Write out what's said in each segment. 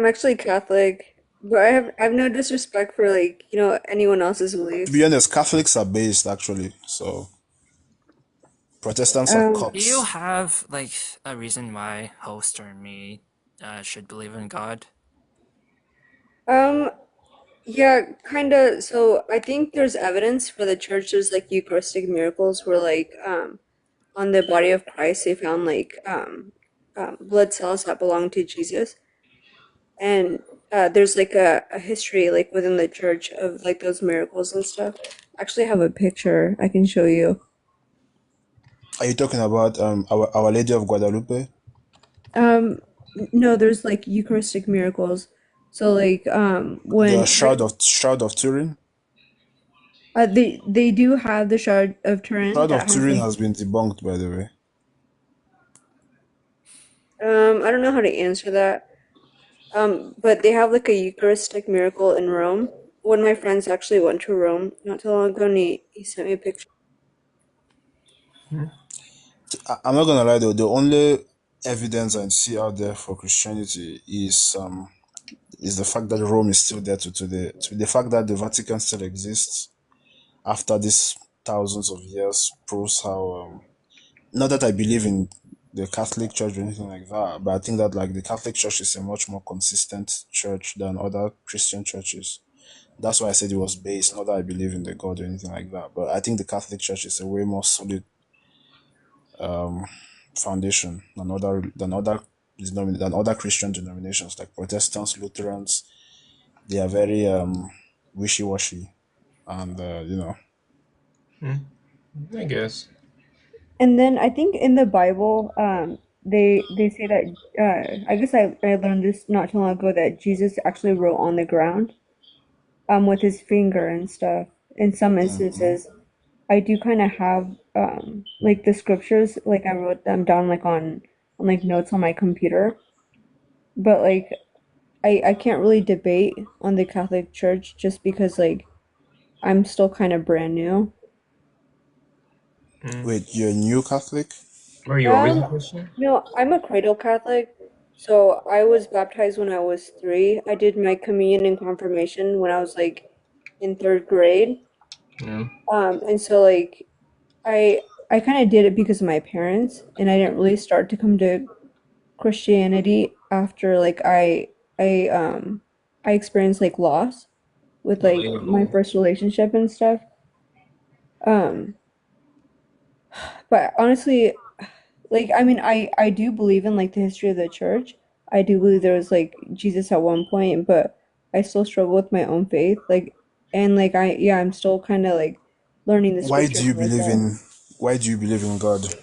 actually Catholic, but I have no disrespect for like, anyone else's To be beliefs. honest, Catholics are based actually, so Protestants are Um, Do you cops. have like a reason why host or me should believe in God? um, yeah, kind of. So I think there's evidence for the church. There's like Eucharistic miracles where like on the body of Christ they found like blood cells that belong to Jesus, and there's like a history like within the church of like those miracles and stuff. I actually have a picture I can show you. Are you talking about Our Lady of Guadalupe? Um, no, there's like Eucharistic miracles. So like The when Shroud of Turin? they do have the Shard of Turin Shroud of that has Turin like has been debunked, by the way. I don't know how to answer that. But they have like a Eucharistic miracle in Rome. One of my friends actually went to Rome not too long ago, and he sent me a picture. I'm not gonna lie though, the only evidence I see out there for Christianity is the fact that Rome is still there to today. To the fact that the Vatican still exists after these thousands of years proves how not that I believe in the Catholic Church or anything like that, but I think that like the Catholic Church is a much more consistent church than other Christian churches. That's why I said it was based, not that I believe in the God or anything like that. But I think the Catholic Church is a way more solid foundation than other Christian denominations like Protestants, Lutherans. They are very wishy washy, and I guess. And then I think in the Bible, they say that I guess I learned this not too long ago that Jesus actually wrote on the ground, with his finger and stuff. In some instances, I do kind of have like the scriptures, like I wrote them down like on like notes on my computer, but like I can't really debate on the Catholic Church just because like I'm still kind of brand new. Mm. wait, you're a new Catholic? Were you always a Um, Christian? I'm a cradle Catholic, so I was baptized when I was 3. I did my communion and confirmation when I was like in 3rd grade. No. And so like I I kind of did it because of my parents, and I didn't really start to come to Christianity after like I experienced like loss with like my Relatable. first relationship and stuff. Um, but honestly, like I mean I do believe in like the history of the church. I do believe there was like Jesus at one point, but I still struggle with my own faith. Like and like I'm still kind of like learning the Why do scriptures you believe myself. in Why do you believe in God?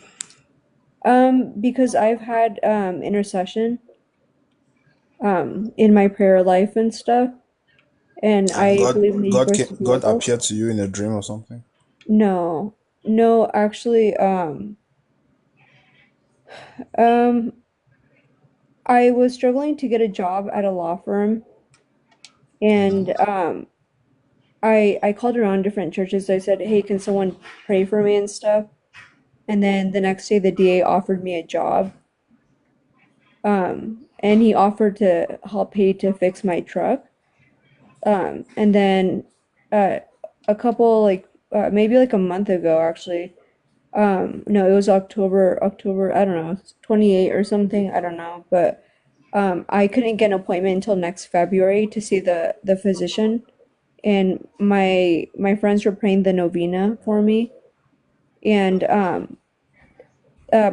Because I've had intercession in my prayer life and stuff, and Like I believe in the Eucharistic God miracles. appeared to you in a dream or something? No, no, actually, um, I was struggling to get a job at a law firm, and I called around different churches. I said, "Hey, can someone pray for me and stuff?" And then the next day, the DA offered me a job, and he offered to help pay to fix my truck. And then uh, a couple like maybe like a month ago, actually. No, it was October, I don't know, 28 or something, I don't know, but I couldn't get an appointment until next February to see the physician, and my friends were praying the novena for me, and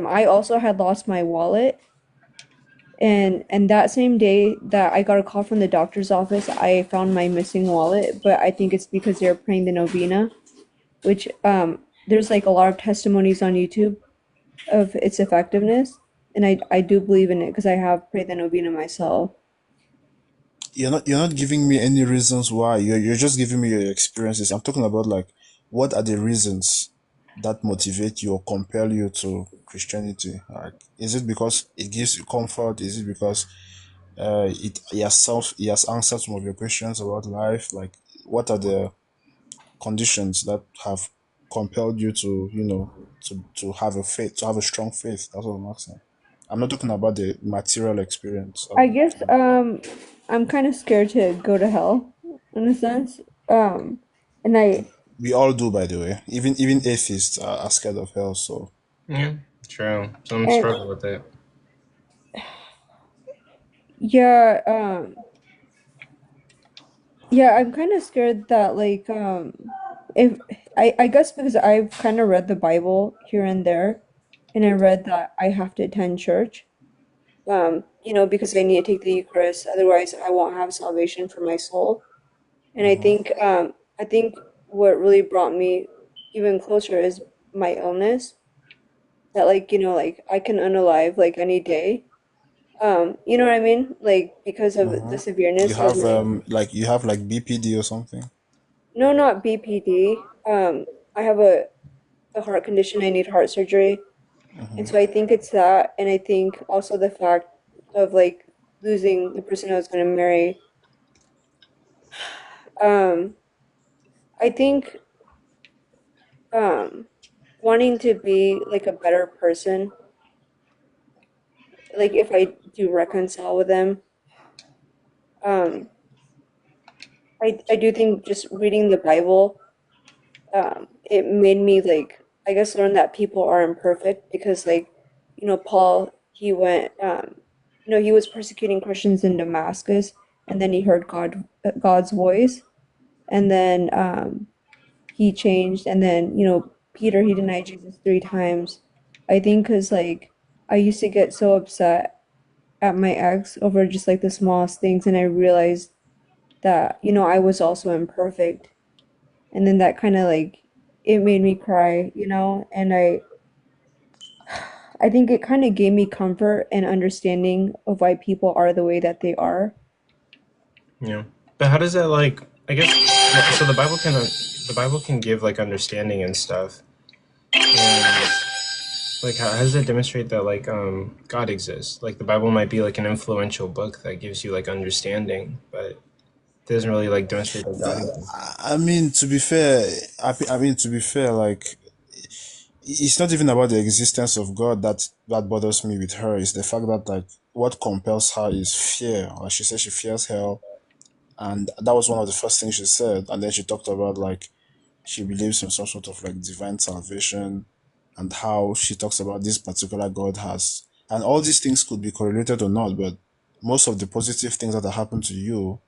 I also had lost my wallet, and that same day that I got a call from the doctor's office, I found my missing wallet, but I think it's because they were praying the novena, which there's like a lot of testimonies on YouTube of its effectiveness, and I do believe in it because I have prayed the novena myself. You're not giving me any reasons why. You're just giving me your experiences. I'm talking about like what are the reasons that motivate you or compel you to Christianity? Like, is it because it gives you comfort? Is it because he has answered some of your questions about life? Like, what are the conditions that have compelled you to to have a strong faith? That's what I'm asking. I'm not talking about the material experience. I guess I'm kind of scared to go to hell in a sense. And We all do, by the way. Even atheists are scared of hell. So Yeah, true. Some and struggle with it. yeah, yeah, I'm kind of scared that if I guess because I've kind of read the Bible here and there, and I read that I have to attend church. Because I need to take the Eucharist, otherwise I won't have salvation for my soul. And I think what really brought me even closer is my illness. That like I can unalive like any day. You know what I mean? Like because of the you severeness of have my like BPD or something. no, not BPD. I have a heart condition. I need heart surgery. And so I think it's that, and I think also the fact of like losing the person I was going to marry. Um, I think um, wanting to be like a better person, like if I do reconcile with them, um, I do think just reading the Bible, it made me like I guess learn that people are imperfect because Paul he was persecuting Christians in Damascus, and then he heard God's voice, and then he changed, and then Peter, he denied Jesus 3 times. I think because like I used to get so upset at my ex over just like the smallest things, and I realized that I was also imperfect, and then that kind of like it made me cry, and I think it kind of gave me comfort and understanding of why people are the way that they are. Yeah, but how does that like? I guess so. The Bible can give like understanding and stuff, and like how does it demonstrate that like God exists? Like the Bible might be like an influential book that gives you like understanding, but it doesn't really like demonstrate that God exists. I mean, to be fair, I mean to be fair, like it's not even about the existence of God that bothers me with her. It's the fact that like what compels her is fear. Like she said, she fears hell, and that was one of the first things she said. And then she talked about like she believes in some sort of like divine salvation, and how she talks about this particular God has, and all these things could be correlated or not, but most of the positive things that have happened to you,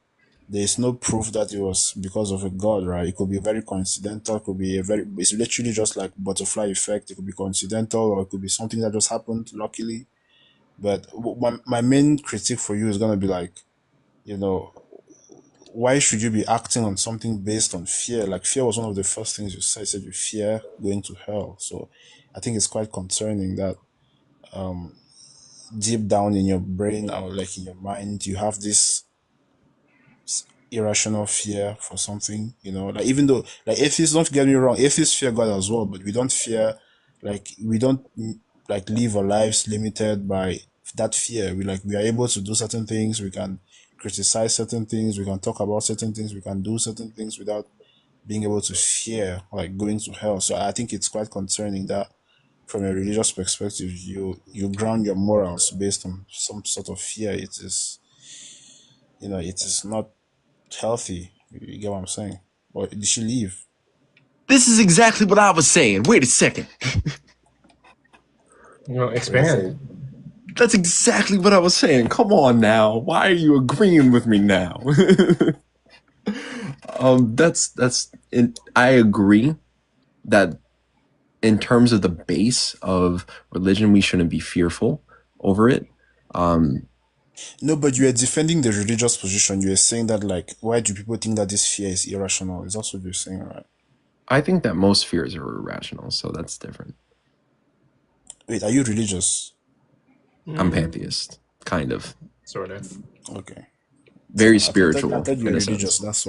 there is no proof that it was because of a god, right? It could be very coincidental, it could be it's literally just like butterfly effect. It could be coincidental, or it could be something that just happened luckily. But my main critique for you is going to be like, you know, why should you be acting on something based on fear? Like fear was one of the first things you said. You said you fear going to hell. So I think it's quite concerning that deep down in your brain or like in your mind, you have this irrational fear for something, like even though like atheists, don't get me wrong, atheists fear God as well, but we don't fear, like we don't like live our lives limited by that fear. We are able to do certain things, we can criticize certain things, we can talk about certain things, we can do certain things without being able to fear like going to hell. So I think it's quite concerning that from a religious perspective you ground your morals based on some sort of fear. It is not healthy. You get what I'm saying? Or did she leave? This is exactly what I was saying. Wait a second. Expand. That's exactly what I was saying. Come on now. Why are you agreeing with me now? I agree that in terms of the base of religion, we shouldn't be fearful over it. No, but you are defending the religious position. You are saying that, like, why do people think that this fear is irrational? Is that what you're saying, right? I think that most fears are irrational, so that's different. Wait, are you religious? I'm pantheist, kind of. Sort of. Okay. Very I spiritual thought you in were a religious. sense.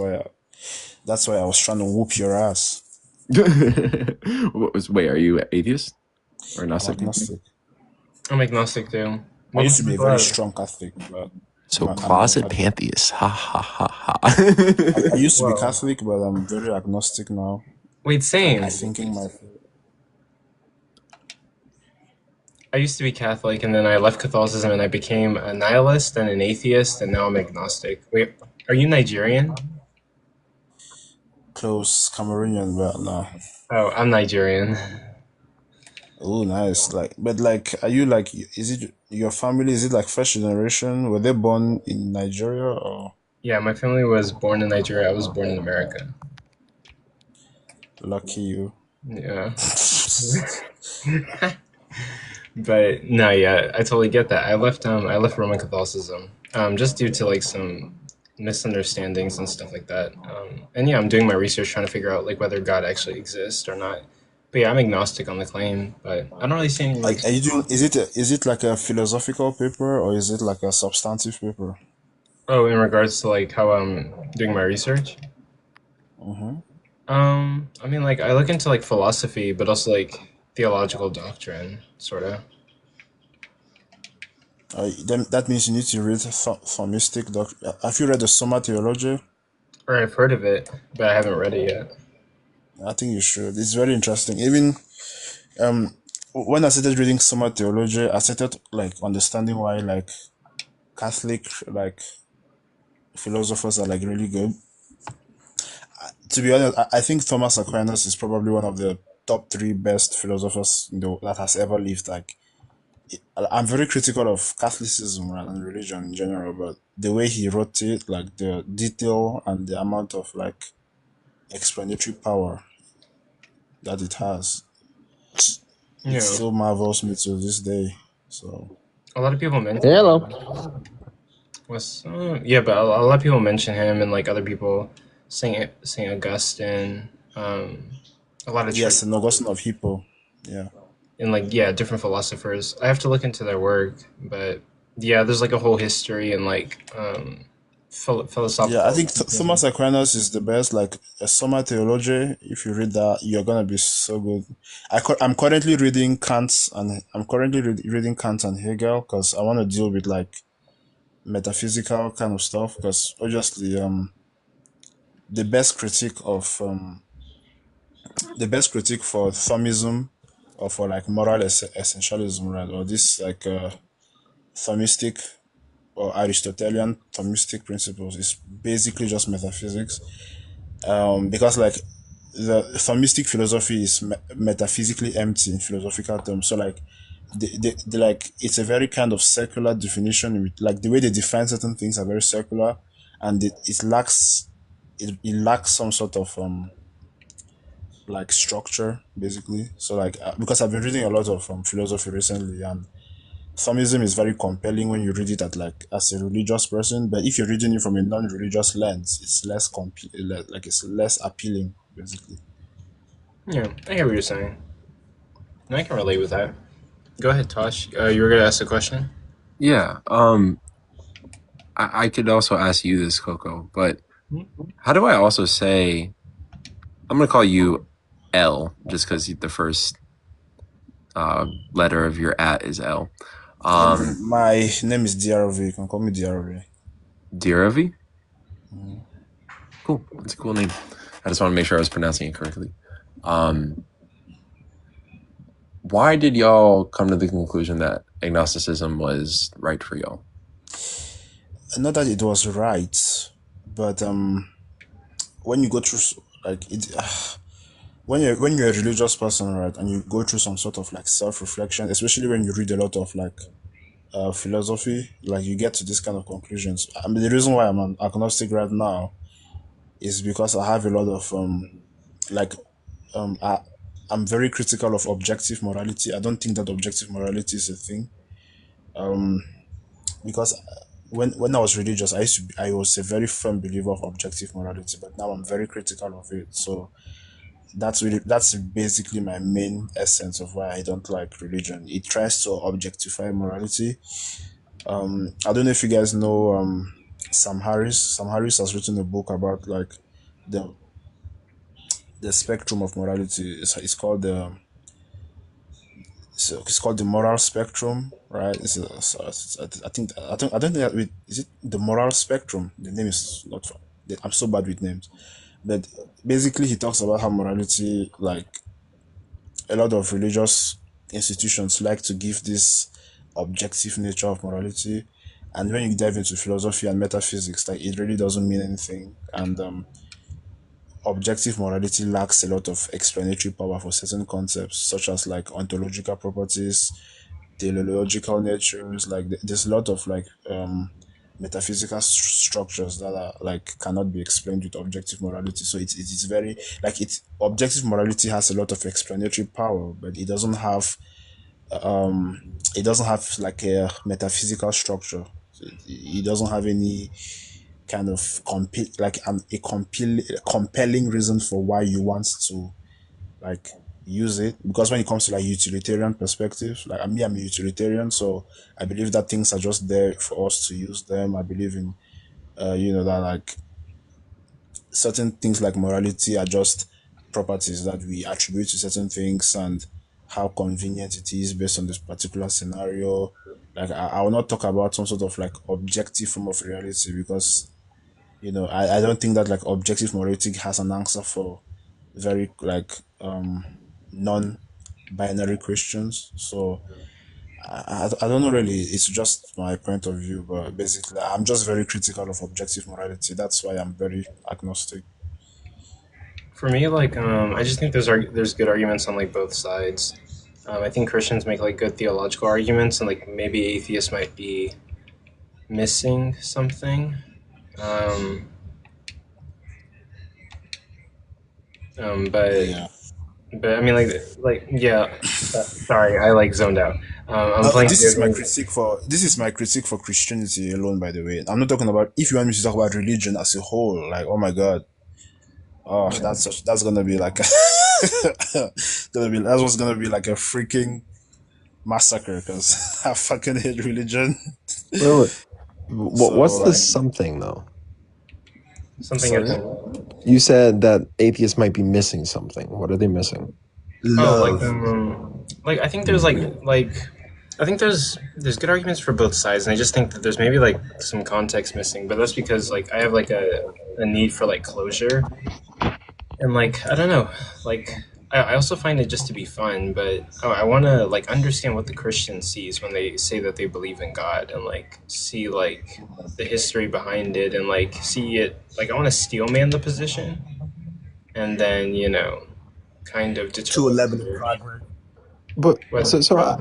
That's why I was trying to whoop your ass. Wait, are you atheist or I'm agnostic? agnostic. I'm agnostic too. I used Most to be a people very are. strong Catholic, but So I'm closet pantheist. Ha ha ha I ha. used to be Well, Catholic, but I'm very agnostic now. wait, Like same. I think in my I used to be Catholic, and then I left Catholicism, and I became a nihilist and an atheist, and now I'm agnostic. Wait, are you Nigerian? Close Cameroonian, but no. Oh, I'm Nigerian. Oh, nice. Like, but like, are you like, is it your family? Is it like first generation? Were they born in Nigeria or Yeah, my family was born in Nigeria. I was born in America. lucky you? Yeah. But no, yeah, I totally get that. I left Roman Catholicism, just due to like some misunderstandings and stuff like that. And yeah, I'm doing my research trying to figure out like whether God actually exists or not. But yeah, I'm agnostic on the claim, but I don't really see any like. Like, are you doing? Is it like a philosophical paper or is it like a substantive paper? Oh, in regards to like how I'm doing my research. Mm-hmm. I mean, like I look into like philosophy, but also like theological doctrine, sort of. Then that means you need to read Thomistic doc. Have you read the Summa Theology? Or I've heard of it, but I haven't read it yet. I think you should. It's very interesting. Even um, when I started reading Summa Theology, I started like understanding why like Catholic like philosophers are like really good. To be honest, I think Thomas Aquinas is probably one of the top three best philosophers that has ever lived. Like, I'm very critical of Catholicism, right, and religion in general, but the way he wrote it, like the detail and the amount of like explanatory power that it has, You it know, still marvels me to this day. So a lot of people mention Hello. was yeah, but a lot of people mention him and like other people, Saint Augustine, a lot of church yes, an Augustine of Hippo. Yeah. and like yeah, different philosophers. I have to look into their work, but yeah, there's like a whole history and like Yeah, I philosophical think thinking. Thomas Aquinas is the best. Like a Summa Theology, if you read that, you're gonna be so good. I'm currently reading reading Kant and Hegel because I want to deal with like metaphysical kind of stuff. Because obviously, the best critique of the best critique for Thomism or for like moral essentialism, right? Or this like Thomistic or Aristotelian Thomistic principles is basically just metaphysics. Because like the Thomistic philosophy is metaphysically empty in philosophical terms. So like they like it's a very kind of circular definition. With, like the way they define certain things are very circular, and it lacks some sort of like structure basically. So like because I've been reading a lot of philosophy recently, and Thomism is very compelling when you read it at like as a religious person, but if you're reading it from a non-religious lens, it's less like it's less appealing basically. Yeah, I hear what you're saying, and I can relate with that. Go ahead, Tosh. You were gonna ask a question. Yeah. I could also ask you this, Coco, but how do I also say I'm gonna call you L just because the first letter of your at is L. My name is DRV. You can call me DRV. Diravi? Cool. That's a cool name. I just want to make sure I was pronouncing it correctly. Why did y'all come to the conclusion that agnosticism was right for y'all? Not that it was right, but when you go through like it, when you're a religious person, right, and you go through some sort of like self-reflection, especially when you read a lot of like philosophy, like you get to this kind of conclusions. I mean, the reason why I'm an agnostic right now is because I have a lot of like um I, I'm very critical of objective morality. I don't think that objective morality is a thing. Because when I was religious, I was a very firm believer of objective morality, but now I'm very critical of it. So that's basically my main essence of why I don't like religion. It tries to objectify morality. I don't know if you guys know Sam Harris. Sam Harris has written a book about like the the spectrum of morality. It's called the it's called the moral spectrum, right? I don't think that is it the moral spectrum. The name is not. I'm so bad with names, but basically he talks about how morality, like a lot of religious institutions like to give this objective nature of morality, and when you dive into philosophy and metaphysics, like it really doesn't mean anything. And objective morality lacks a lot of explanatory power for certain concepts, such as like ontological properties, teleological natures. Like there's a lot of like metaphysical structures that are like cannot be explained with objective morality. So it is very like it objective morality has a lot of explanatory power, but it doesn't have like a metaphysical structure. So it doesn't have any kind of compelling reason for why you want to like use it, because when it comes to like utilitarian perspective, like I'm a utilitarian, so I believe that things are just there for us to use them. I believe in that like certain things like morality are just properties that we attribute to certain things, and how convenient it is based on this particular scenario. Like I will not talk about some sort of like objective form of reality, because I don't think that like objective morality has an answer for very like non-binary questions. So I don't know really. It's just my point of view, but basically I'm just very critical of objective morality. That's why I'm very agnostic. For me, I just think there's good arguments on like both sides. I think Christians make like good theological arguments, and like maybe atheists might be missing something. Um, but Yeah. I mean, like yeah. Sorry, I like zoned out. I'm playing This video is my games. critique for Christianity alone. By the way, I'm not talking about if you want me to talk about religion as a whole. Like, oh my god, oh that's gonna be like that's what's gonna be like a freaking massacre, because I fucking hate religion. Wait, wait. So What's the like, something though? Something as sorry, in You said that atheists might be missing something. What are they missing? oh love. like I think there's I think there's good arguments for both sides, and I just think that there's maybe like some context missing, but that's because like I have like a need for like closure. And like I don't know, like I also find it just to be fun, but I want to like understand what the Christian sees when they say that they believe in God, and like see like the history behind it, and like see it. Like I want to steelman the position, and then kind of determine 211 whether progress. But whether so I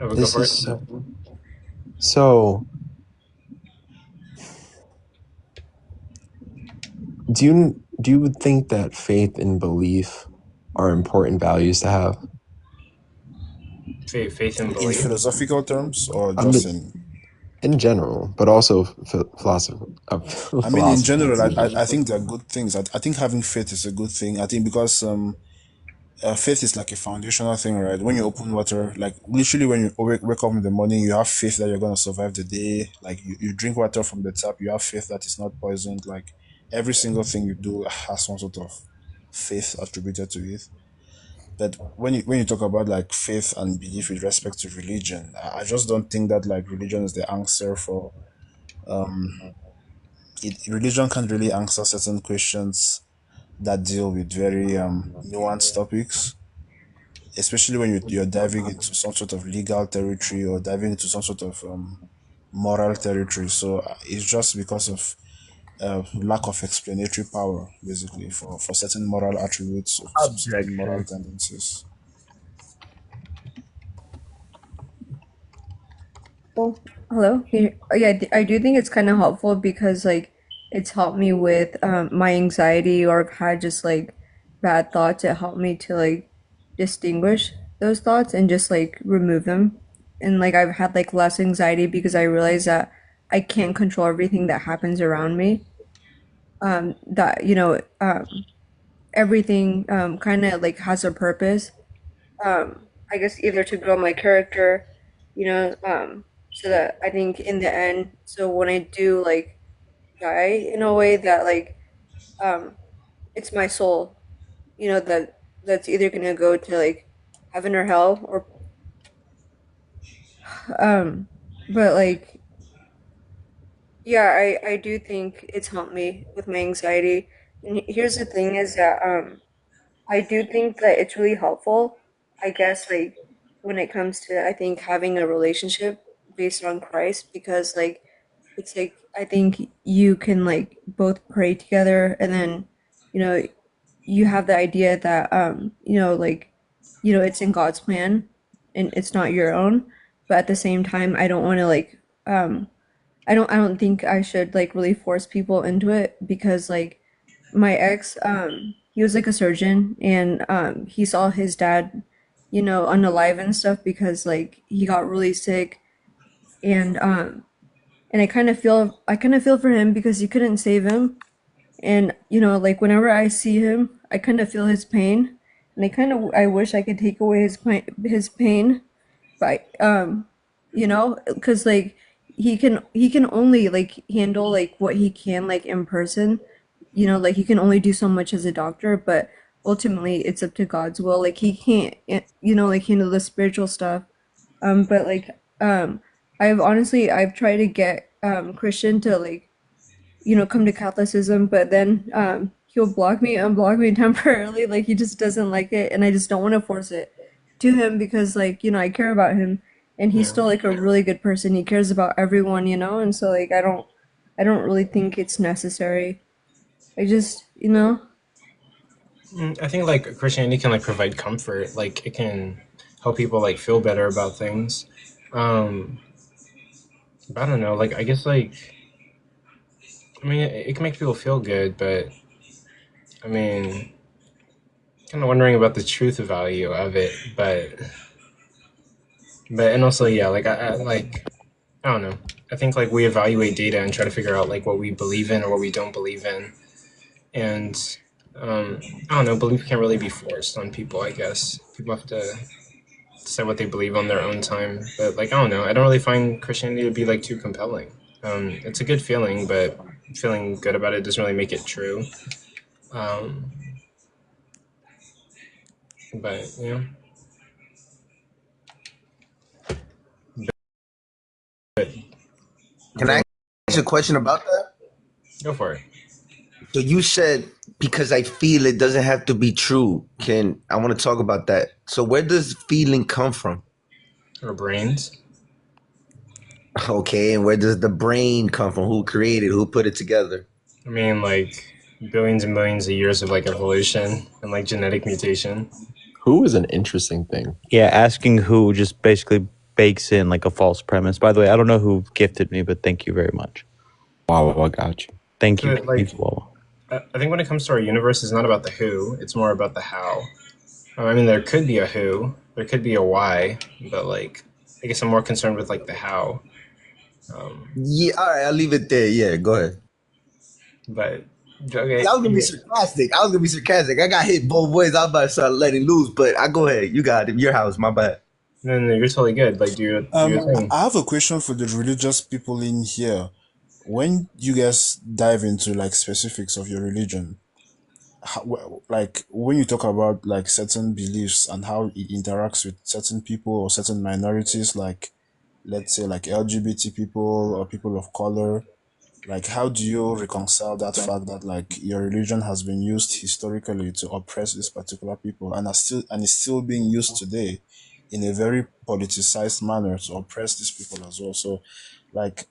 would go this for it. is so. Do you think that faith and belief are important values to have? Faith and In belief. philosophical terms, or I just mean, in in general, but also philosophy. I mean, in Philosophy. general, I think they're good things. I think having faith is a good thing. I think because faith is like a foundational thing, right? When you open water, like literally when you wake up in the morning, you have faith that you're gonna survive the day. Like you drink water from the tap, you have faith that it's not poisoned. Like every single thing you do has some sort of faith attributed to it. But when you talk about like faith and belief with respect to religion, I just don't think that like religion is the answer for it. Religion can't really answer certain questions that deal with very nuanced topics, especially when you're diving into some sort of legal territory or diving into some sort of moral territory. So it's just because of lack of explanatory power, basically, for certain moral attributes, or certain moral Objection. tendencies. Oh, hello. Yeah, I do think it's kind of helpful because like it's helped me with my anxiety, or I've had just like bad thoughts. It helped me to like distinguish those thoughts and just like remove them. And like I've had like less anxiety because I realize that I can't control everything that happens around me. That everything kind of like has a purpose. I guess either to grow my character, so that I think in the end, so when I do like die in a way that like um it's my soul, that's either gonna go to like heaven or hell, or um but like yeah, I do think it's helped me with my anxiety. And here's the thing is that I do think that it's really helpful I guess like when it comes to I think having a relationship based on Christ because like it's like I think you can like both pray together and then you know you have the idea that like it's in God's plan and it's not your own, but at the same time I don't want to like I don't think I should like really force people into it because like my ex he was like a surgeon and he saw his dad unalive and stuff because like he got really sick and I kind of feel for him because he couldn't save him and like whenever I see him I kind of feel his pain and I wish I could take away his pain but because like he can only like handle like what he can like in person, like he can only do so much as a doctor, but ultimately it's up to God's will. Like he can't like handle the spiritual stuff. But like I've tried to get Christian to like come to Catholicism, but then he'll unblock me temporarily. Like he just doesn't like it, and I just don't want to force it to him because like I care about him, and he's Yeah. still like a really good person. He cares about everyone, and so like I don't really think it's necessary. I just I think like Christianity can like provide comfort. Like it can help people like feel better about things. Um, but I don't know. Like I guess like I mean it can make people feel good, but I mean kind of wondering about the truth value of it. But and also yeah, like I don't know. I think like we evaluate data and try to figure out like what we believe in or what we don't believe in, and um, I don't know. Belief can't really be forced on people. I guess people have to decide what they believe on their own time. But like I don't know. I don't really find Christianity to be like too compelling. It's a good feeling, but feeling good about it doesn't really make it true. Um, but yeah, but Can I going ask you a question about that? go for it. So you said because I feel it doesn't have to be true. I want to talk about that. So where does feeling come from? Our brains. Okay, and where does the brain come from? Who created? Who put it together? I mean, like billions and millions of years of like evolution and like genetic mutation. Who is an interesting thing. Yeah, asking who just basically bakes in like a false premise. By the way, I don't know who gifted me, but thank you very much. Wow, I got you. Thank you. But like, Thank you all. I think when it comes to our universe, it's not about the who; it's more about the how. I mean, there could be a who, there could be a why, but like, I guess I'm more concerned with like the how. Um, Yeah, all right, I'll leave it there. Yeah, go ahead. but I okay, was gonna be sarcastic. I got hit both ways. I was about to start letting loose, but I go ahead. You got it. Your house, my bad. no, no, you're totally good. Like, do your thing. I have a question for the religious people in here. When you guys dive into like specifics of your religion, like when you talk about like certain beliefs and how it interacts with certain people or certain minorities, like let's say like LGBT people or people of color, like how do you reconcile that fact that like your religion has been used historically to oppress these particular people and is still being used today in a very politicized manner to oppress these people as well? So like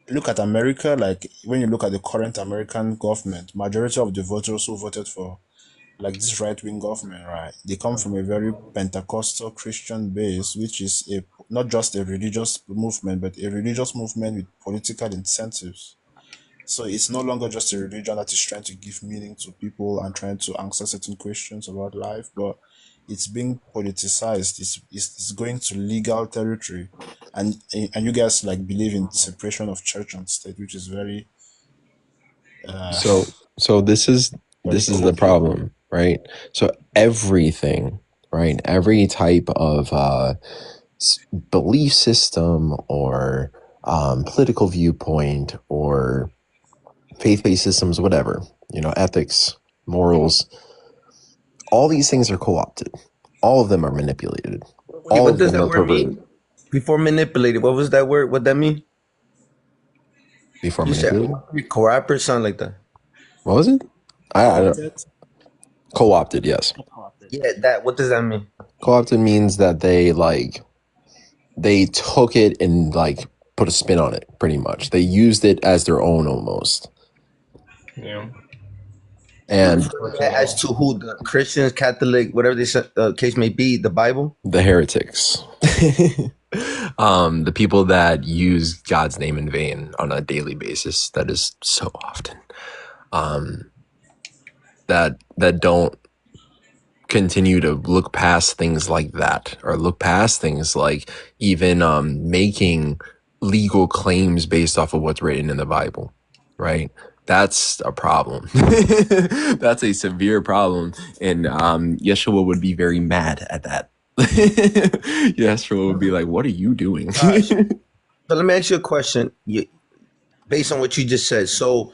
look at America, like when you look at the current American government, majority of the voters who voted for like this right-wing government, right? They come from a very Pentecostal Christian base, which is a not just a religious movement, but a religious movement with political incentives. So it's no longer just a religion that is trying to give meaning to people and trying to answer certain questions about life, but it's being politicized. It's going to legal territory, and you guys like believe in separation of church and state, which is very uh So very this is the cool. problem, right? So everything, right? Every type of belief system or political viewpoint or faith-based systems, whatever, ethics, morals, all these things are co-opted. All of them are manipulated. Wait, All what of does them that are word perverted mean? Before manipulated, what was that word? What that mean? before You said manipulated. cooperate, something like that. What was it? I What was don't. that? Co-opted, yes. Yeah, that. What does that mean? Co-opted means that they took it and like put a spin on it, pretty much. They used it as their own almost. Yeah. And As to who, the Christians, Catholic, whatever the case may be, the Bible. the heretics. The people that use God's name in vain on a daily basis, that is so often. That don't continue to look past things like that, or look past things like even making legal claims based off of what's written in the Bible, right? That's a problem. That's a severe problem, and Yeshua would be very mad at that. Yeshua would be like, "What are you doing?" Gosh. So let me ask you a question. Based on what you just said, so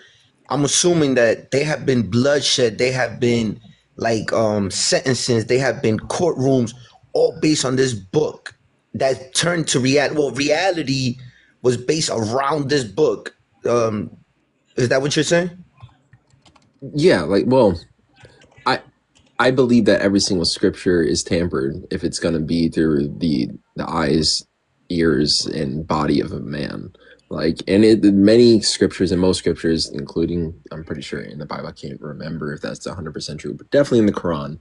I'm assuming that they have been bloodshed, they have been like sentences, they have been courtrooms, all based on this book that turned to reality. Well, reality was based around this book. Is that what you're saying? Yeah, like, well, I believe that every single scripture is tampered if it's going to be through the eyes, ears, and body of a man. Like, and many scriptures and most scriptures, including, I'm pretty sure in the Bible, I can't remember if that's 100% true, but definitely in the Quran,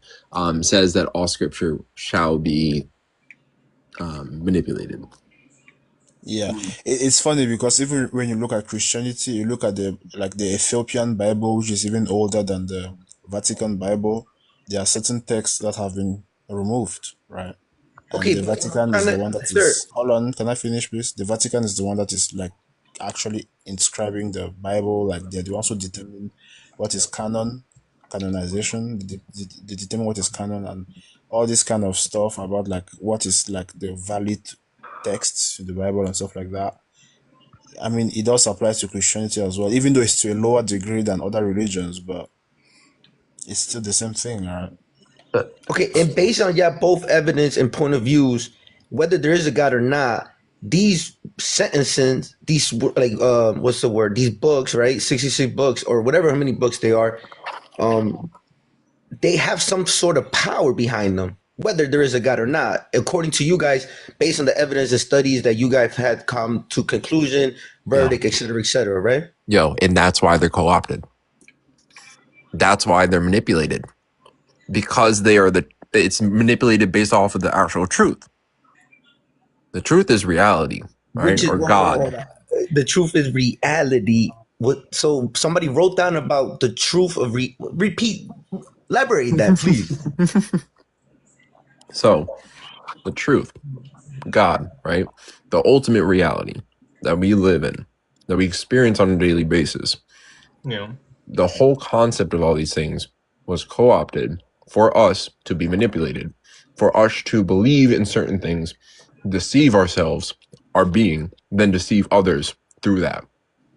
says that all scripture shall be manipulated. Yeah, it's funny because even when you look at Christianity, you look at the Ethiopian Bible, which is even older than the Vatican Bible. There are certain texts that have been removed, right? And Okay, the but what I'm Vatican is trying the to, one that sir. is. Hold on, can I finish, please? The Vatican is the one that is like actually inscribing the Bible. Like they're the ones who determine what is canon, canonization. They determine what is canon and all this kind of stuff about like what is like the valid texts in the Bible and stuff like that. I mean, it does apply to Christianity as well, even though it's to a lower degree than other religions, but it's still the same thing, right? Okay, and based on yeah, both evidence and point of views, whether there is a God or not, these sentences, these like what's the word? These books, right? 66 books or whatever how many books they are, um, they have some sort of power behind them, whether there is a God or not. According to you guys, based on the evidence and studies that you guys had come to conclusion, Yeah. verdict, et cetera, right? Yo, and that's why they're co-opted. That's why they're manipulated. Because it's manipulated based off of the actual truth. The truth is reality, right? Which is Or well, hold on, God. hold on. The truth is reality. What? So somebody wrote down about the truth of repeat. Elaborate that, please. So, the truth, God, right? The ultimate reality that we live in, that we experience on a daily basis. Yeah. The whole concept of all these things was co-opted for us to be manipulated, for us to believe in certain things, deceive ourselves, our being, then deceive others through that.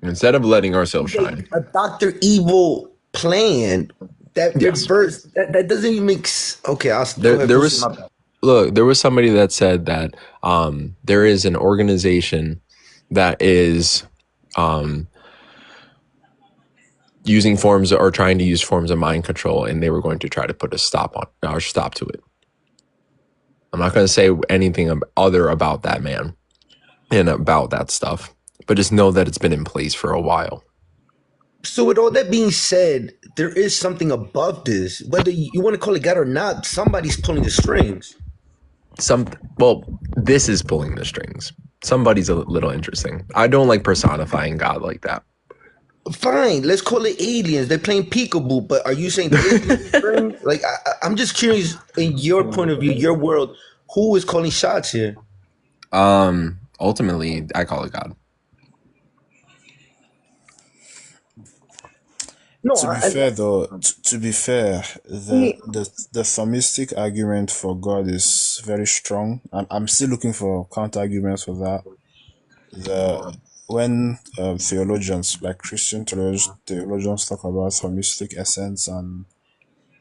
Instead of letting ourselves shine. Like a Doctor Evil plan that Yes. reverse that doesn't even make. Okay, I'll go ahead. There Proceed. was My bad. look, there was somebody that said that there is an organization that is using forms or trying to use forms of mind control, and they were going to try to put a stop to it. I'm not going to say anything other about that man and about that stuff, but just know that it's been in place for a while. So with all that being said, there is something above this. Whether you want to call it God or not, somebody's pulling the strings. This is pulling the strings. Somebody's a little interesting. I don't like personifying God like that. Fine, let's call it aliens. They're playing peekaboo, but are you saying they're pulling the strings? Like I'm just curious, in your point of view, your world, who is calling shots here? Ultimately, I call it God. No, To be fair, though, to be fair, Wait, the theistic argument for God is very strong. I'm still looking for counter arguments for that. The when theologians like Christian theologians talk about theistic essence and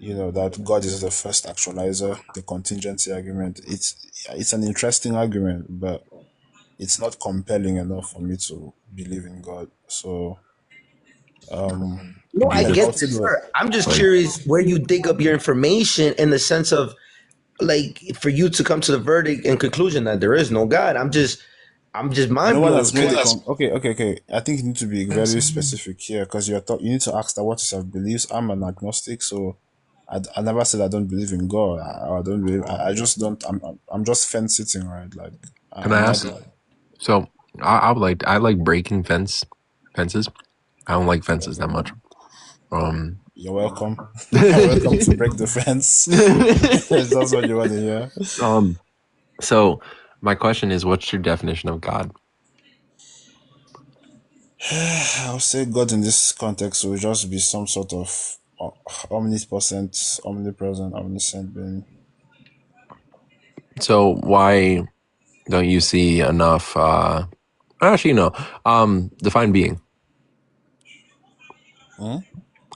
that God is the first actualizer, the contingency argument, it's an interesting argument, but it's not compelling enough for me to believe in God. So No, I Like I get would say this, the sir. I'm just Like, curious where you dig up your information in the sense of like for you to come to the verdict and conclusion that there is no God. I'm just no mind one blown. has made okay. I think you need to be very specific here because you need to ask that what is your beliefs. I'm an agnostic, so I never said I don't believe in God. I don't believe. I just don't. I'm just fence sitting, right? Like can I I'm not ask? like So I like breaking fences. I don't like fences that much. Um, you're welcome. You're welcome to break the fence. If that's what you want to hear. um. So my question is, what's your definition of God? I'll say God in this context will just be some sort of omnipotent, omnipresent, omniscient being. So why don't you see enough? Actually, no. Define being. Hmm?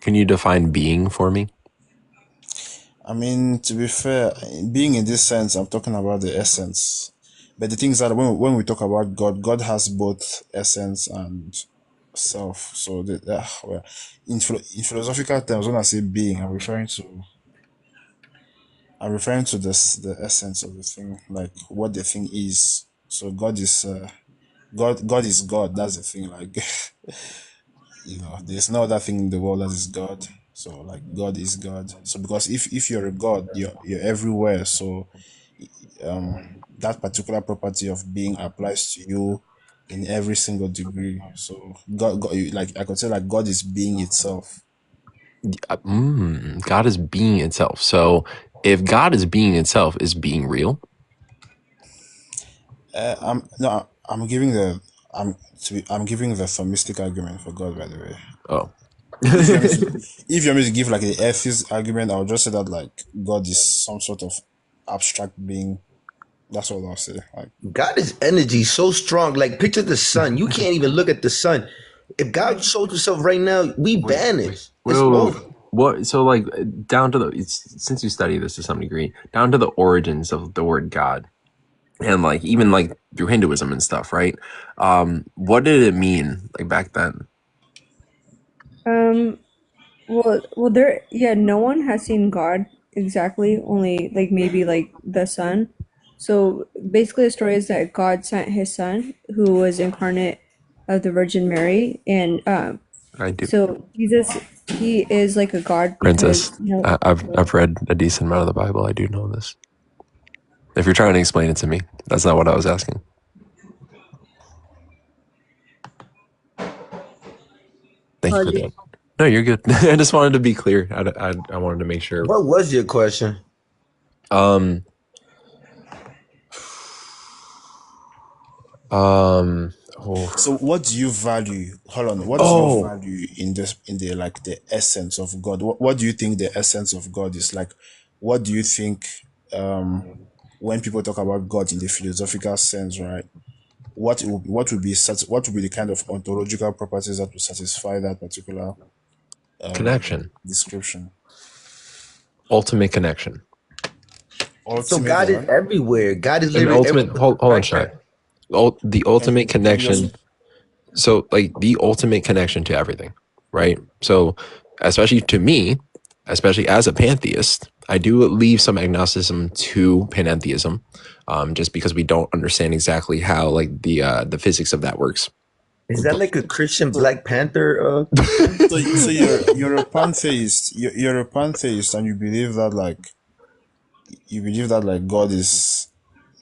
Can you define being for me? I mean, to be fair, being in this sense, I'm talking about the essence. But the things that when we talk about God, God has both essence and self. So well, in philosophical terms, when I say being, I'm referring to this the essence of the thing, like what the thing is. So God is God. God is God. That's the thing. Like there's no other thing in the world that is God. So like God is God. So because if you're a God, you're everywhere. So that particular property of being applies to you in every single degree. So God, like I could say, like God is being itself. God is being itself. So if God is being itself, is being real? I'm no, I'm giving the I'm giving the Thomistic argument for God. By the way, Oh, if you want me to, if you want me to give like the atheist argument, I'll just say that like God is some sort of abstract being. That's what I'll say. Like God is energy so strong. Like picture the sun. You can't even look at the sun. If God showed himself right now, we vanish. It's well, over. what? So like down to since you study this to some degree, down to the origins of the word God, and like even like through Hinduism and stuff, right? What did it mean like back then? Um, yeah, no one has seen God exactly, only like maybe like the Son. So basically, the story is that God sent his son, who was incarnate of the Virgin Mary, and I do, so Jesus, he is like a God because, princess. I've read a decent amount of the Bible. I do know this. If you're trying to explain it to me, that's not what I was asking. Thank you for apologies. that. No, you're good. I just wanted to be clear. I wanted to make sure. What was your question? Um, so, what do you value? Hold on. What do you oh, value in this in the like the essence of God? What do you think the essence of God is like? What do you think when people talk about God in the philosophical sense, right? What would be the kind of ontological properties that would satisfy that particular connection. description? Ultimate connection. So Ultimate God is what? everywhere. God is An literally ultimate, everywhere, hold on, right? Shy. The Can ultimate can you connection. just So, like, the ultimate connection to everything, right? So, especially to me, especially as a pantheist, I do leave some agnosticism to panentheism, just because we don't understand exactly how, like, the physics of that works. Is that But like a Christian so Black Panther thing? so you're a pantheist. You're a pantheist, and you believe that like God is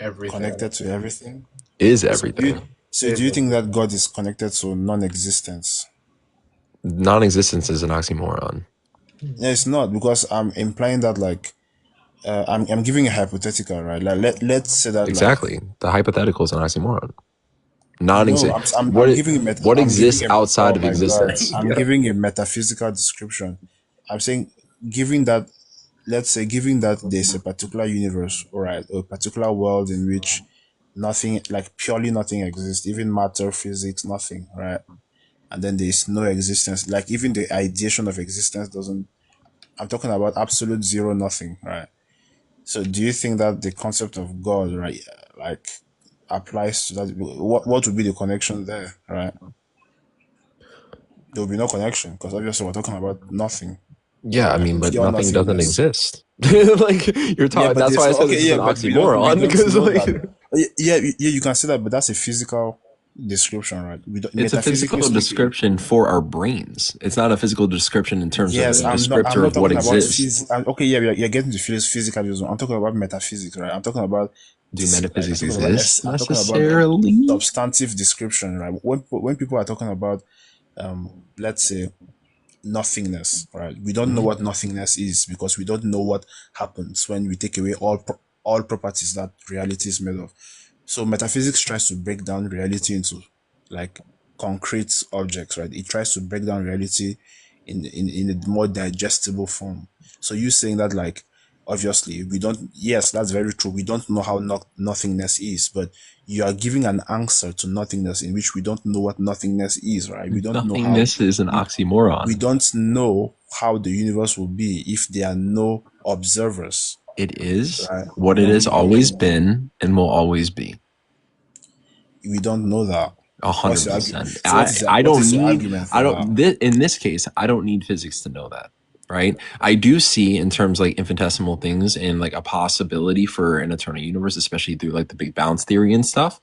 Everything connected to everything. is So do you everything. so do Is you it? think that God is connected to non-existence? Non-existence is an oxymoron. No, it's not because I'm implying that like I'm giving a hypothetical, right? Like let's say that like Exactly. The hypothetical is an oxymoron. no, Non-exist. I'm giving What I'm giving exists a outside oh of my god, existence? I'm giving a metaphysical description. I'm saying given that let's say given that there's a particular universe, all right, a particular world in which nothing like purely nothing exists, even matter, physics, nothing, right? And then there's no existence, like even the ideation of existence doesn't. I'm talking about absolute zero, nothing, right? So do you think that the concept of God, right, like applies to that? What would be the connection there, right? there will be no connection because obviously we're talking about nothing. Yeah, I mean, but Pure nothing doesn't nothingness. exist. Like you're Yeah, talking. but That's there's why I said okay, this is yeah, an but we oxymoron don't because know like that. Yeah, you can say that, but that's a physical description, right? We don't, it's a metaphysically physical speaking. description for our brains. It's not a physical description in terms of Yes, a I'm descriptor not of what talking about exists. okay, yeah, you're getting to physicalism. I'm talking about metaphysics, right? I'm talking about Do this, like I'm metaphysics talking about exist I'm talking about like necessarily? substantive description, right? When people are talking about let's say nothingness, right? We don't know Mhm. what nothingness is because we don't know what happens when we take away all properties that reality is made of. So metaphysics tries to break down reality into like concrete objects, right? It tries to break down reality in a more digestible form. So you saying that like obviously we don't, yes, that's very true. We don't know how nothingness is, but you are giving an answer to nothingness in which we don't know what nothingness is, right? We don't know how Nothingness is an we, we oxymoron. don't know how the universe will be if there are no observers, It is right? what We it don't has know how always been and will always be. we don't know that. What's your argument? 100%. So I what don't is your need, argument I for that? don't, in this case, I don't need physics to know that. Right. I do see in terms like infinitesimal things and like a possibility for an eternal universe, especially through like the big bounce theory and stuff,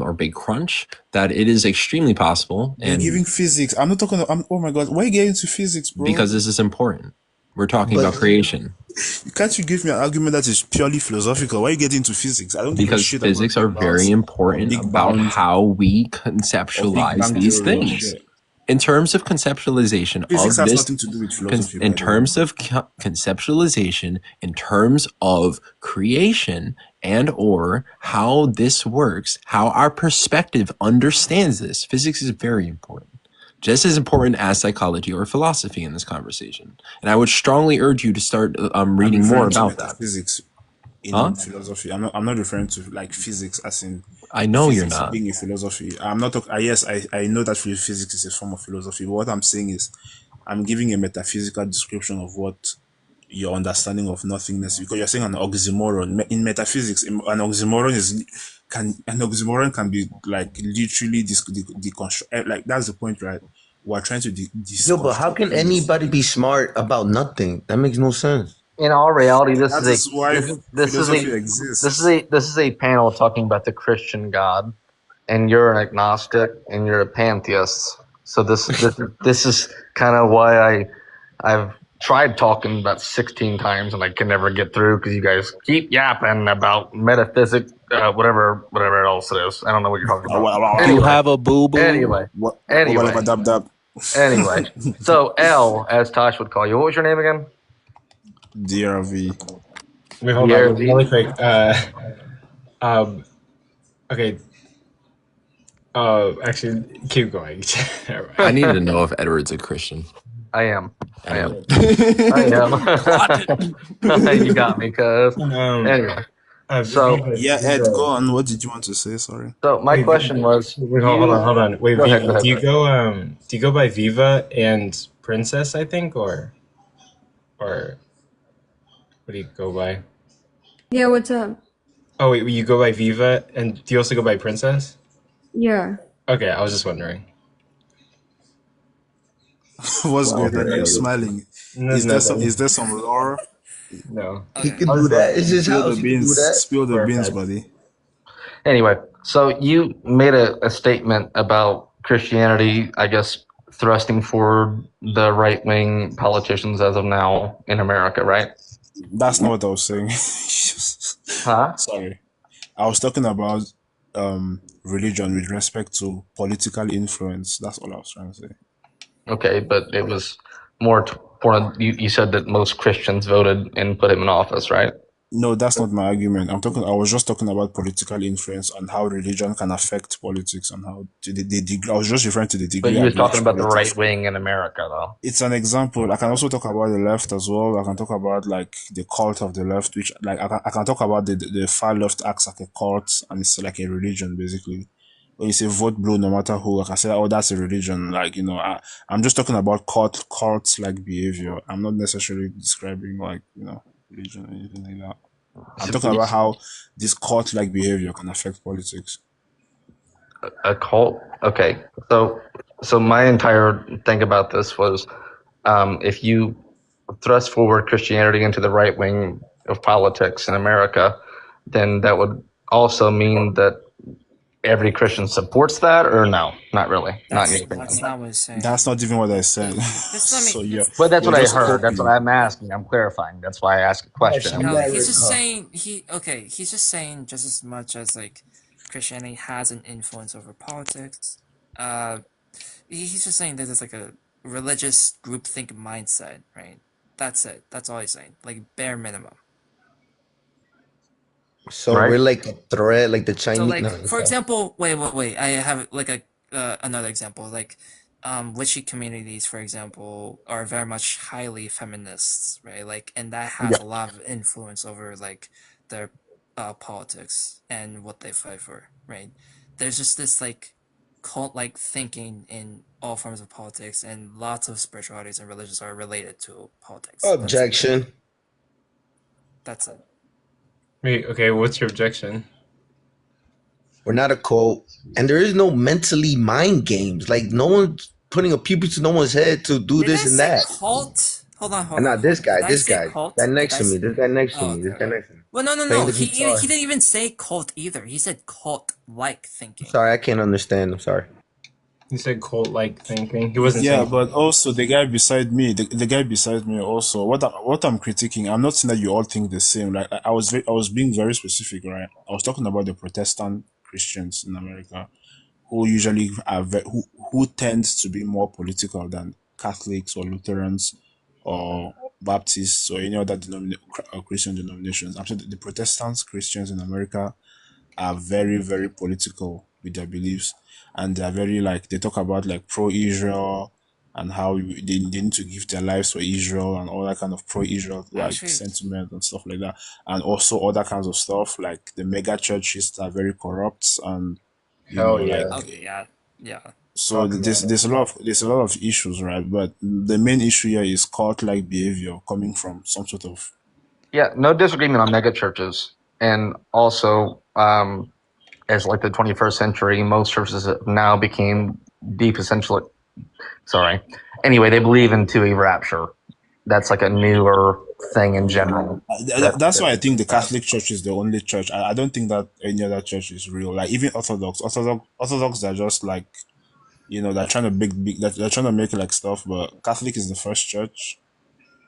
or big crunch, that it is extremely possible. You're And giving physics. I'm not talking. Oh my god, why are you getting into physics, bro? because this is important, we're talking But about creation. Can't you give me an argument that is purely philosophical? Why are you getting into physics? I don't give a Because shit about physics are big very bounce or important big about bounce how we or Big conceptualize Bang these theory or things. shit. In terms of conceptualization Physics of has this, nothing to do with philosophy, in by the way. terms of conceptualization, in terms of creation and or how this works, how our perspective understands this, physics is very important. Just as important as psychology or philosophy in this conversation. And I would strongly urge you to start I'm reading more referring to about that. metaphysics Huh? in philosophy. I'm not referring to like physics as in I know you're physics not. being a philosophy. I'm not talking. Yes, I know that physics is a form of philosophy. But what I'm saying is, I'm giving a metaphysical description of what your understanding of nothingness, because you're saying an oxymoron in metaphysics. An oxymoron is an oxymoron can be like literally deconstruct. Like that's the point, right? We're trying to yo, but how deconstruct can things. anybody be smart about nothing? That makes no sense. In all reality, this That is a is why this is this is philosophy a exists. this is a panel talking about the Christian God, and you're an agnostic and you're a pantheist. So this is kind of why I've tried talking about 16 times and I can never get through because you guys keep yapping about metaphysics, whatever else it is. I don't know what you're talking about. You Anyway, have a boo boo. anyway, Whatever, anyway, dab dab. anyway. So L, as Tosh would call you. What was your name again? DRV. Wait, hold on, DRV. really quick. Um, okay. Actually, keep going. All I right. needed to know if Edward's a Christian. I am. I am. Anyway. I am. You got me, cuz. Um, Anyway, so Yeah, Ed, go on. What did you want to say? Sorry. my wait, question was, wait, hold on. Wait, go ahead, Viva, go ahead. do you go by Viva and Princess? I think, or what do you go by? Yeah, what's up? Oh wait, you go by Viva, and do you also go by Princess? Yeah. Okay, I was just wondering. What's Well, going on? here You're Edward. smiling. No, Is nothing. there some lore? No. He Okay. can I do was that. It's wondering his Spill the house. He can do beans. that. Spill the for a beans, fact. buddy. Anyway, so you made a statement about Christianity, I guess, thrusting forward the right wing politicians as of now in America, right? That's not what I was saying. Huh? Sorry. I was talking about religion with respect to political influence. That's all I was trying to say. Okay, but it was more for you said that most Christians voted and put him in office, right? No, that's not my argument. I was just talking about political influence and how religion can affect politics and how the degree. I was just referring to the But degree you at was talking which about the politics. right wing in America, though. It's an example. I can also talk about the left as well. I can talk about like the cult of the left, which like I can talk about the far left acts like a cult and it's like a religion basically. When you say vote blue no matter who, I can say, oh, that's a religion. Like, I'm just talking about cult like behavior. I'm not necessarily describing like, religion or anything like that. I'm So, talking about how this cult like behavior can affect politics. A cult. Okay, so my entire thing about this was, if you thrust forward Christianity into the right wing of politics in America, then that would also mean that every Christian supports that, or no, not really, not in your That's opinion. not what he's saying. That's not even what I said. That's not me. So But that's you're what I just heard. That's what copying. I'm asking. I'm clarifying. That's why I asked a question. I'm No, not he's really, just saying he's just saying just as much as like Christianity has an influence over politics. Uh, he's just saying that it's like a religious groupthink mindset, right? That's it. That's all he's saying. Like bare minimum. so Right? we're like a threat, like the So Chinese. like No, for okay. example, wait. I have like a another example. Like witchy communities, for example, are very much highly feminists, right? Like, and that has Yeah. a lot of influence over like their politics and what they fight for, right? There's just this like cult-like thinking in all forms of politics, and lots of spiritualities and religions are related to politics. Objection. That's it. Wait, okay, what's your objection? We're not a cult, and there is no mentally mind games. Like no one's putting a pew to no one's head to do Did this I and say that. cult? And not this guy. Did I This say guy. cult? Guy Did next I? to me. This guy next to Oh, me. okay, This guy okay. next to me. Well, no. Playing the He guitar. didn't even say cult either. He said cult-like I'm thinking. sorry, I can't understand. I'm sorry. You said cult-like thinking. He wasn't Yeah, saying. but also the guy beside me also. What I'm critiquing, I'm not saying that you all think the same. Like I was being very specific, right? I was talking about the Protestant Christians in America who usually who tends to be more political than Catholics or Lutherans or Baptists or any other Christian denominations. I'm saying the Protestant Christians in America are very, very political with their beliefs, and they're very like they talk about like pro-Israel and how they need to give their lives for Israel and all that kind of pro-Israel like Actually, sentiment and stuff like that, and also other kinds of stuff like the mega churches that are very corrupt and Hell like yeah. okay, yeah. so Talk about it. there's a lot of issues, right? But the main issue here is cult-like behavior coming from some sort of Yeah, no disagreement on mega churches. And also, as like the 21st century, most churches have now became deep essentially. Sorry. Anyway, they believe into a rapture. That's like a newer thing in general. That's why I think the Catholic Church is the only church. I don't think that any other church is real. Like even Orthodox are just like they're trying to they're trying to make like stuff. But Catholic is the first church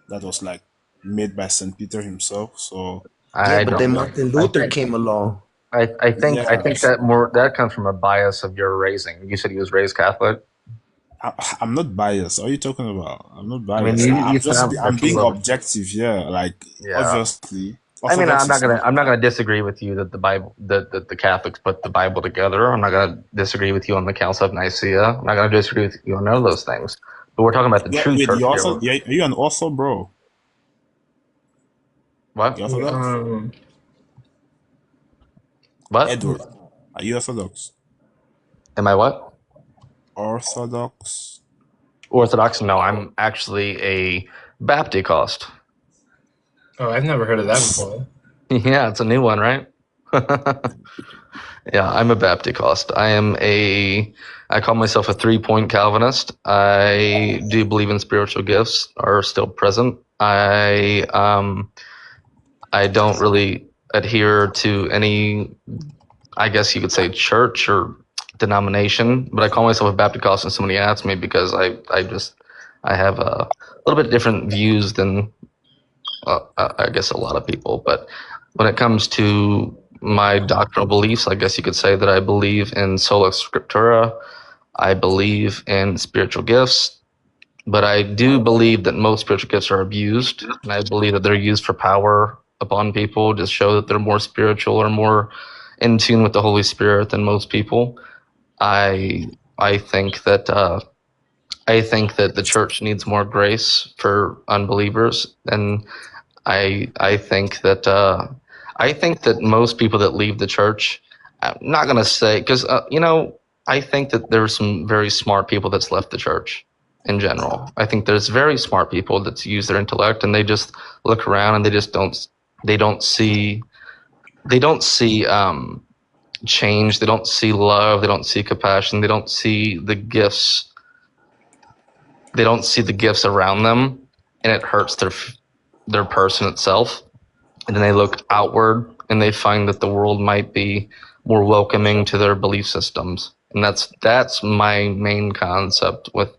that was like made by Saint Peter himself. So Yeah, I but don't then know. Martin Luther came along. I yeah, think that comes from a bias of your raising. You said he was raised Catholic. I'm not biased. What are you talking about? I'm not I mean, biased. you sound I'm like you being love. objective. Yeah, like Yeah. obviously I mean, Orthodox is not. I'm not gonna disagree with you that the Bible that the Catholics put the Bible together. I'm not gonna disagree with you on the Council of Nicaea. I'm not gonna disagree with you on none of those things. But we're talking about the true Wait, church you here. also are you an author, bro? What? You Orthodox? What? Edward, are you Orthodox? Am I what? Orthodox? Orthodox? No, I'm actually a Baptist. Oh, I've never heard of that before. Yeah, it's a new one, right? Yeah, I'm a Baptist. I call myself a 3-point Calvinist. I do believe in spiritual gifts are still present. I don't really adhere to any, I guess you could say, church or denomination, but I call myself a Baptist, and somebody asked me because I have a little bit different views than I guess a lot of people. But when it comes to my doctrinal beliefs, I guess you could say that I believe in sola scriptura. I believe in spiritual gifts, but I do believe that most spiritual gifts are abused, and I believe that they're used for power upon people to show that they're more spiritual or more in tune with the Holy Spirit than most people. I I think that the church needs more grace for unbelievers, and I think that most people that leave the church, I'm not gonna say because I think that there's some very smart people that's left the church in general. I think there's very smart people that use their intellect and they just look around and they just don't they don't see change. They don't see love. They don't see compassion. They don't see the gifts. They don't see the gifts around them, and it hurts their person itself. And then they look outward and they find that the world might be more welcoming to their belief systems. And that's my main concept with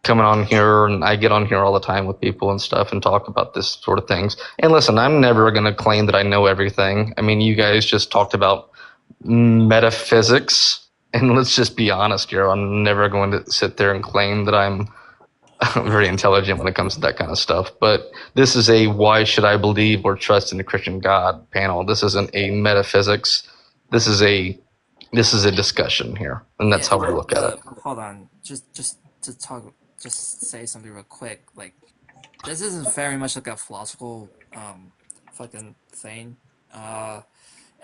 coming on here. And I get on here all the time with people and stuff and talk about this sort of things. And listen, I'm never going to claim that I know everything. I mean, you guys just talked about metaphysics, and let's just be honest here. I'm never going to sit there and claim that I'm very intelligent when it comes to that kind of stuff. But this is a why should I believe or trust in the Christian God panel. This isn't a metaphysics. This is a discussion here, and that's how we look at it. Hold on, just to talk, just say something real quick. Like, this isn't very much like a philosophical fucking thing.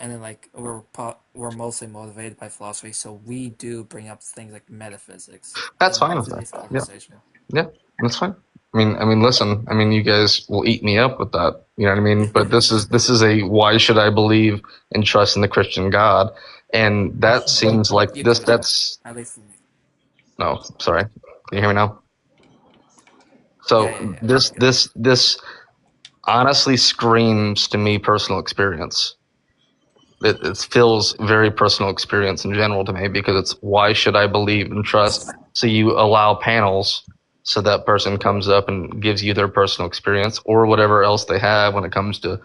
And then like we're mostly motivated by philosophy, so we do bring up things like metaphysics. That's fine with today's that. conversation. Yeah, that's fine. I mean, listen. I mean, you guys will eat me up with that. You know what I mean? But this is a why should I believe and trust in the Christian God? And that seems like You this. cut out, That's at least. no. Sorry. Can you hear me now? So Yeah. this honestly screams to me personal experience. It feels very personal experience in general to me, because it's why should I believe and trust? So you allow panels so that person comes up and gives you their personal experience or whatever else they have when it comes to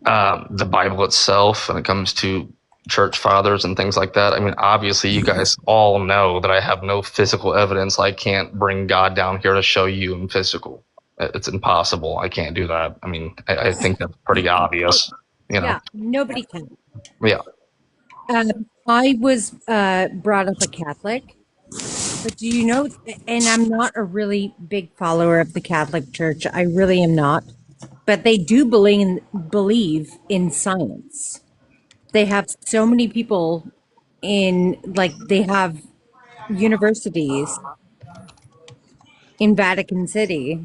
the Bible itself, when it comes to church fathers and things like that. I mean, obviously, you guys all know that I have no physical evidence. I can't bring God down here to show you in physical. It's impossible. I can't do that. I mean, I think that's pretty obvious. You know? Yeah, nobody can. Yeah. I was brought up a Catholic, but do you know, and I'm not a really big follower of the Catholic Church. I really am not. But they do believe in science. They have so many people they have universities in Vatican City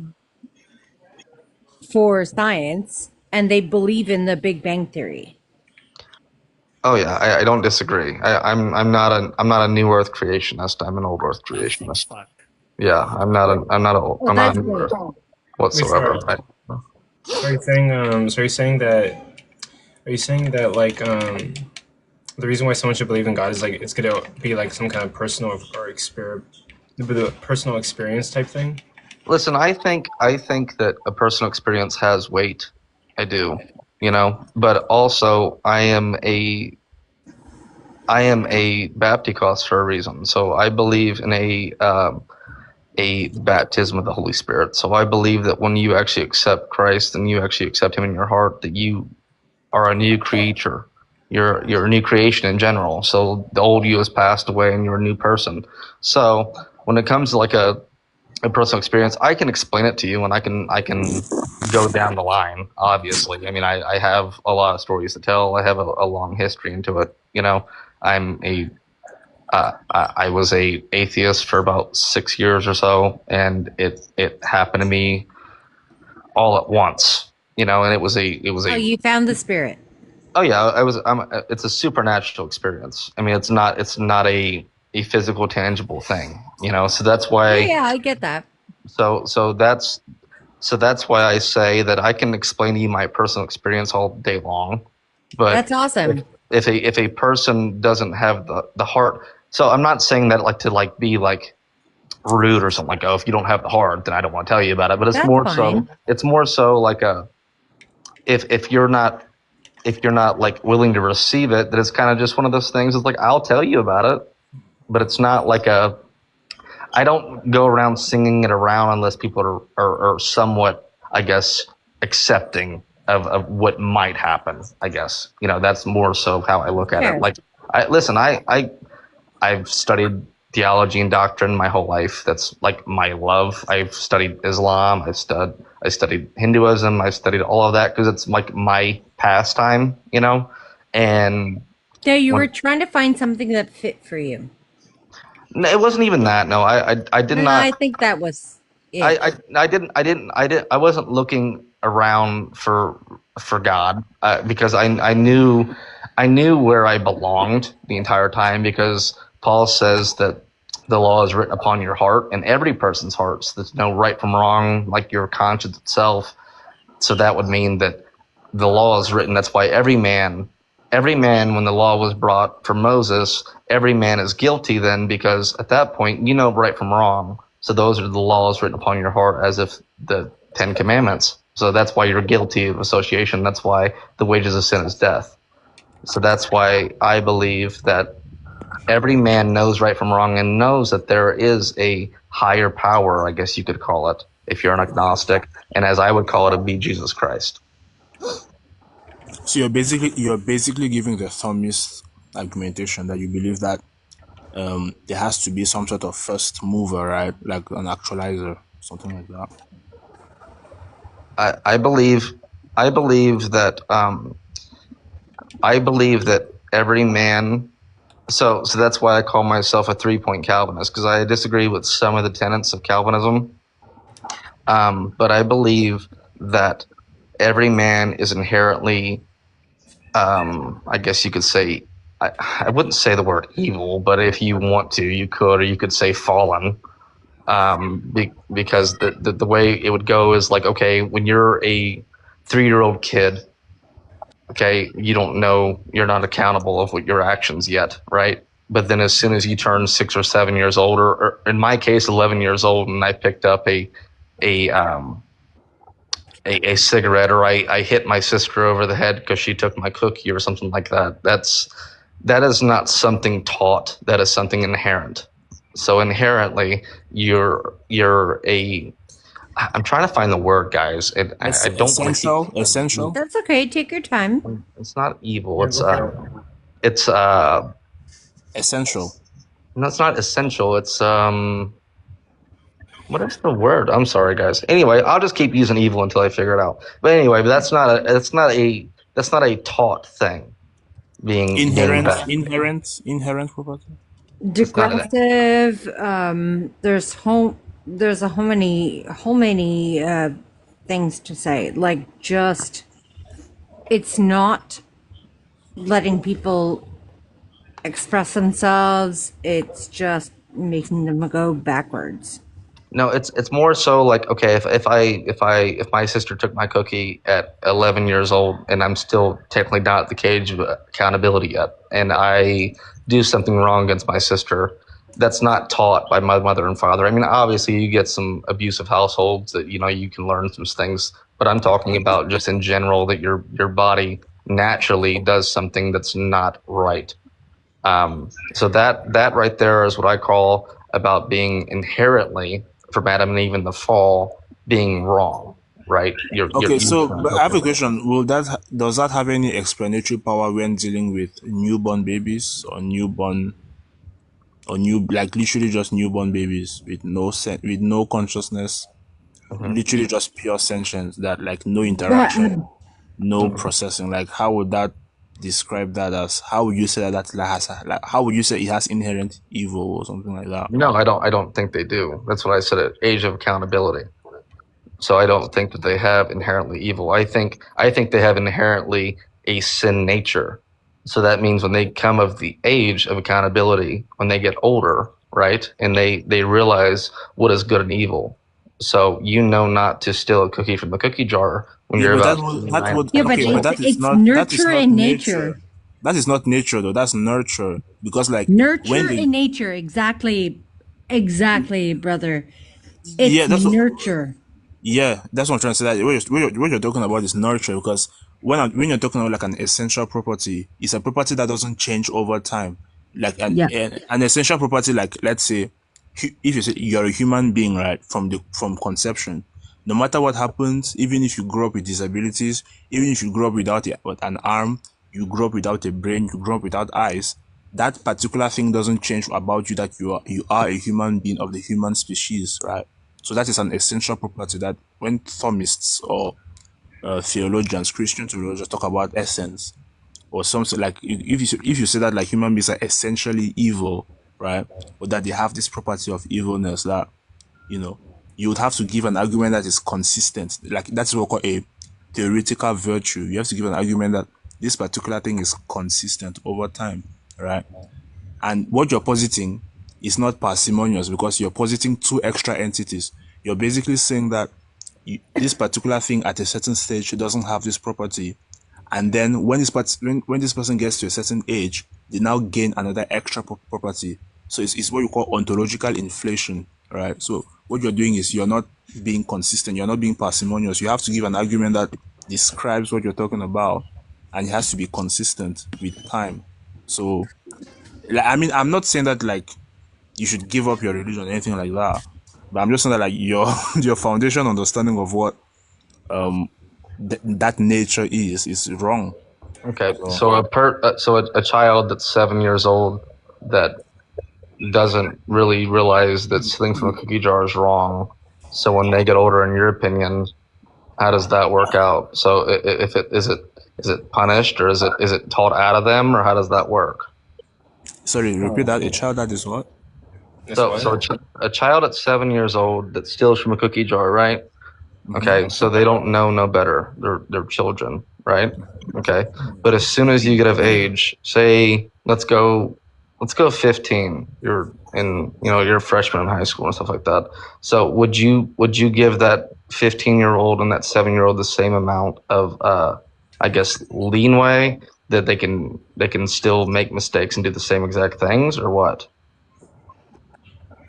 for science, and they believe in the Big Bang Theory. Oh yeah, I don't disagree. I'm not a new Earth creationist. I'm an old Earth creationist. Fuck. Yeah, I'm not a new Earth whatsoever. Wait, so are you saying like the reason why someone should believe in God is like it's gonna be like some kind of personal or personal experience type thing? Listen, I think that a personal experience has weight. I do, but also I am a Baptist for a reason. So I believe in a baptism of the Holy Spirit. So I believe that when you actually accept Christ and you actually accept Him in your heart, that you are a new creature. You're a new creation in general. So the old you has passed away and you're a new person. So when it comes to like a personal experience, I can explain it to you and I can go down the line, obviously. I mean, I have a lot of stories to tell. I have a long history into it. I was a atheist for about 6 years or so, and it happened to me all at once, and it was a Oh, you found the spirit. Oh yeah, it's a supernatural experience. I mean, it's not a physical, tangible thing, So that's why. Yeah, I get that. So that's why I say that I can explain to you my personal experience all day long, but that's awesome. If a person doesn't have the heart, so I'm not saying that like to be like rude or something, like, oh, if you don't have the heart, then I don't want to tell you about it. But it's more so like if you're not like willing to receive it, that it's kind of just one of those things. It's like, I'll tell you about it, but it's not like I don't go around singing it around unless people are somewhat, I guess, accepting of what might happen. I guess, that's more so how I look at it. Like, I've studied theology and doctrine my whole life. That's like my love. I've studied Islam. I studied Hinduism. I've studied all of that because it's like my pastime, And so you were trying to find something that fit for you. No, it wasn't even that. No, I did not. I think that was it. I wasn't looking around for God because I knew I knew where I belonged the entire time because Paul says that the law is written upon your heart and every person's hearts. There's no right from wrong, like your conscience itself. So that would mean that the law is written. That's why every man, when the law was brought for Moses, every man is guilty then, because at that point, you know right from wrong. So those are the laws written upon your heart as if the 10 Commandments. So that's why you're guilty of association. That's why the wages of sin is death. So that's why I believe that every man knows right from wrong and knows that there is a higher power, I guess you could call it, if you're an agnostic, and as I would call it, it'd be Jesus Christ. So you're basically giving the Thomist argumentation that you believe that there has to be some sort of first mover, right? Like an actualizer, something like that. I believe that every man. So that's why I call myself a 3-point Calvinist, because I disagree with some of the tenets of Calvinism. But I believe that every man is inherently, I guess you could say, I wouldn't say the word evil, but if you want to, you could, or you could say fallen. Because the way it would go is like, okay, when you're a 3-year-old kid, okay, you don't know, you're not accountable of what your actions yet, right? But then as soon as you turn 6 or 7 years old, or in my case, 11 years old, and I picked up a cigarette, or I hit my sister over the head because she took my cookie or something like that. That is not something taught. That is something inherent. So inherently, you're a. I'm trying to find the word, guys. I don't Essential. want to. Essential. That's okay. Take your time. It's not evil. It's Essential. No, it's not essential. It's what is the word? I'm sorry, guys. Anyway, I'll just keep using evil until I figure it out. But anyway, that's not a taught thing. Being bad. Inherent property. It's not an. Digressive. There's a whole many things to say. Like just, it's not letting people express themselves. It's just making them go backwards. No, it's more so like, okay, if my sister took my cookie at 11 years old and I'm still technically not at the cage of accountability yet, and I do something wrong against my sister, that's not taught by my mother and father. I mean, obviously you get some abusive households that you can learn some things, but I'm talking about just in general that your body naturally does something that's not right. So that right there is what I call about being inherently, from Adam and Eve in the fall, being wrong, right? Okay, so but I have a question. Does that have any explanatory power when dealing with newborn babies or like literally just newborn babies with no consciousness, literally just pure sentience, that like no interaction, no processing? Like how would that describe that as? How would you say that has like? How would you say it has inherent evil or something like that? No, I don't think they do. That's what I said at age of accountability. So I don't think that they have inherently evil. I think they have inherently a sin nature. So that means when they come of the age of accountability, when they get older, right, and they realize what is good and evil. So not to steal a cookie from the cookie jar when you're about. Yeah, but okay, but it's nurture and nature. That is not nature though. That's nurture, because like Nurture and nature, exactly, brother. It's nurture. Yeah, that's what I'm trying to say. That what you're talking about is nurture, because when you're talking about like an essential property, it's a property that doesn't change over time. Like an essential property, like let's say, if you say you're a human being, right, from conception, no matter what happens, even if you grow up with disabilities, even if you grow up without an arm, you grow up without a brain, you grow up without eyes, that particular thing doesn't change about you, that you are a human being of the human species, right? So that is an essential property that when Thomists or theologians, Christian theologians talk about essence, or something like, if you say that like human beings are essentially evil, right, or that they have this property of evilness, that you would have to give an argument that is consistent. Like that's what we call a theoretical virtue. You have to give an argument that this particular thing is consistent over time, right? And what you're positing is not parsimonious because you're positing two extra entities. You're basically saying that this particular thing at a certain stage doesn't have this property, and then when this person gets to a certain age, they now gain another extra property. So it's what you call ontological inflation, right? So what you're doing is you're not being consistent, you're not being parsimonious. You have to give an argument that describes what you're talking about, and it has to be consistent with time. So, like, I mean, I'm not saying that like you should give up your religion or anything like that, but I'm just saying that like your foundation understanding of what that nature is wrong. Okay, So, so a child that's 7 years old that doesn't really realize that stealing from a cookie jar is wrong. So when they get older, in your opinion, how does that work out? So if it is it punished, or is it taught out of them, or how does that work? sorry, repeat that. A child that is what? That's So what? so a child at 7 years old that steals from a cookie jar, right? Okay, so they don't know no better. They're children, right? Okay, but as soon as you get of age, say let's go 15. You're in, you're a freshman in high school and stuff like that. So would you give that 15-year-old and that 7-year-old the same amount of I guess leeway that they can still make mistakes and do the same exact things, or what?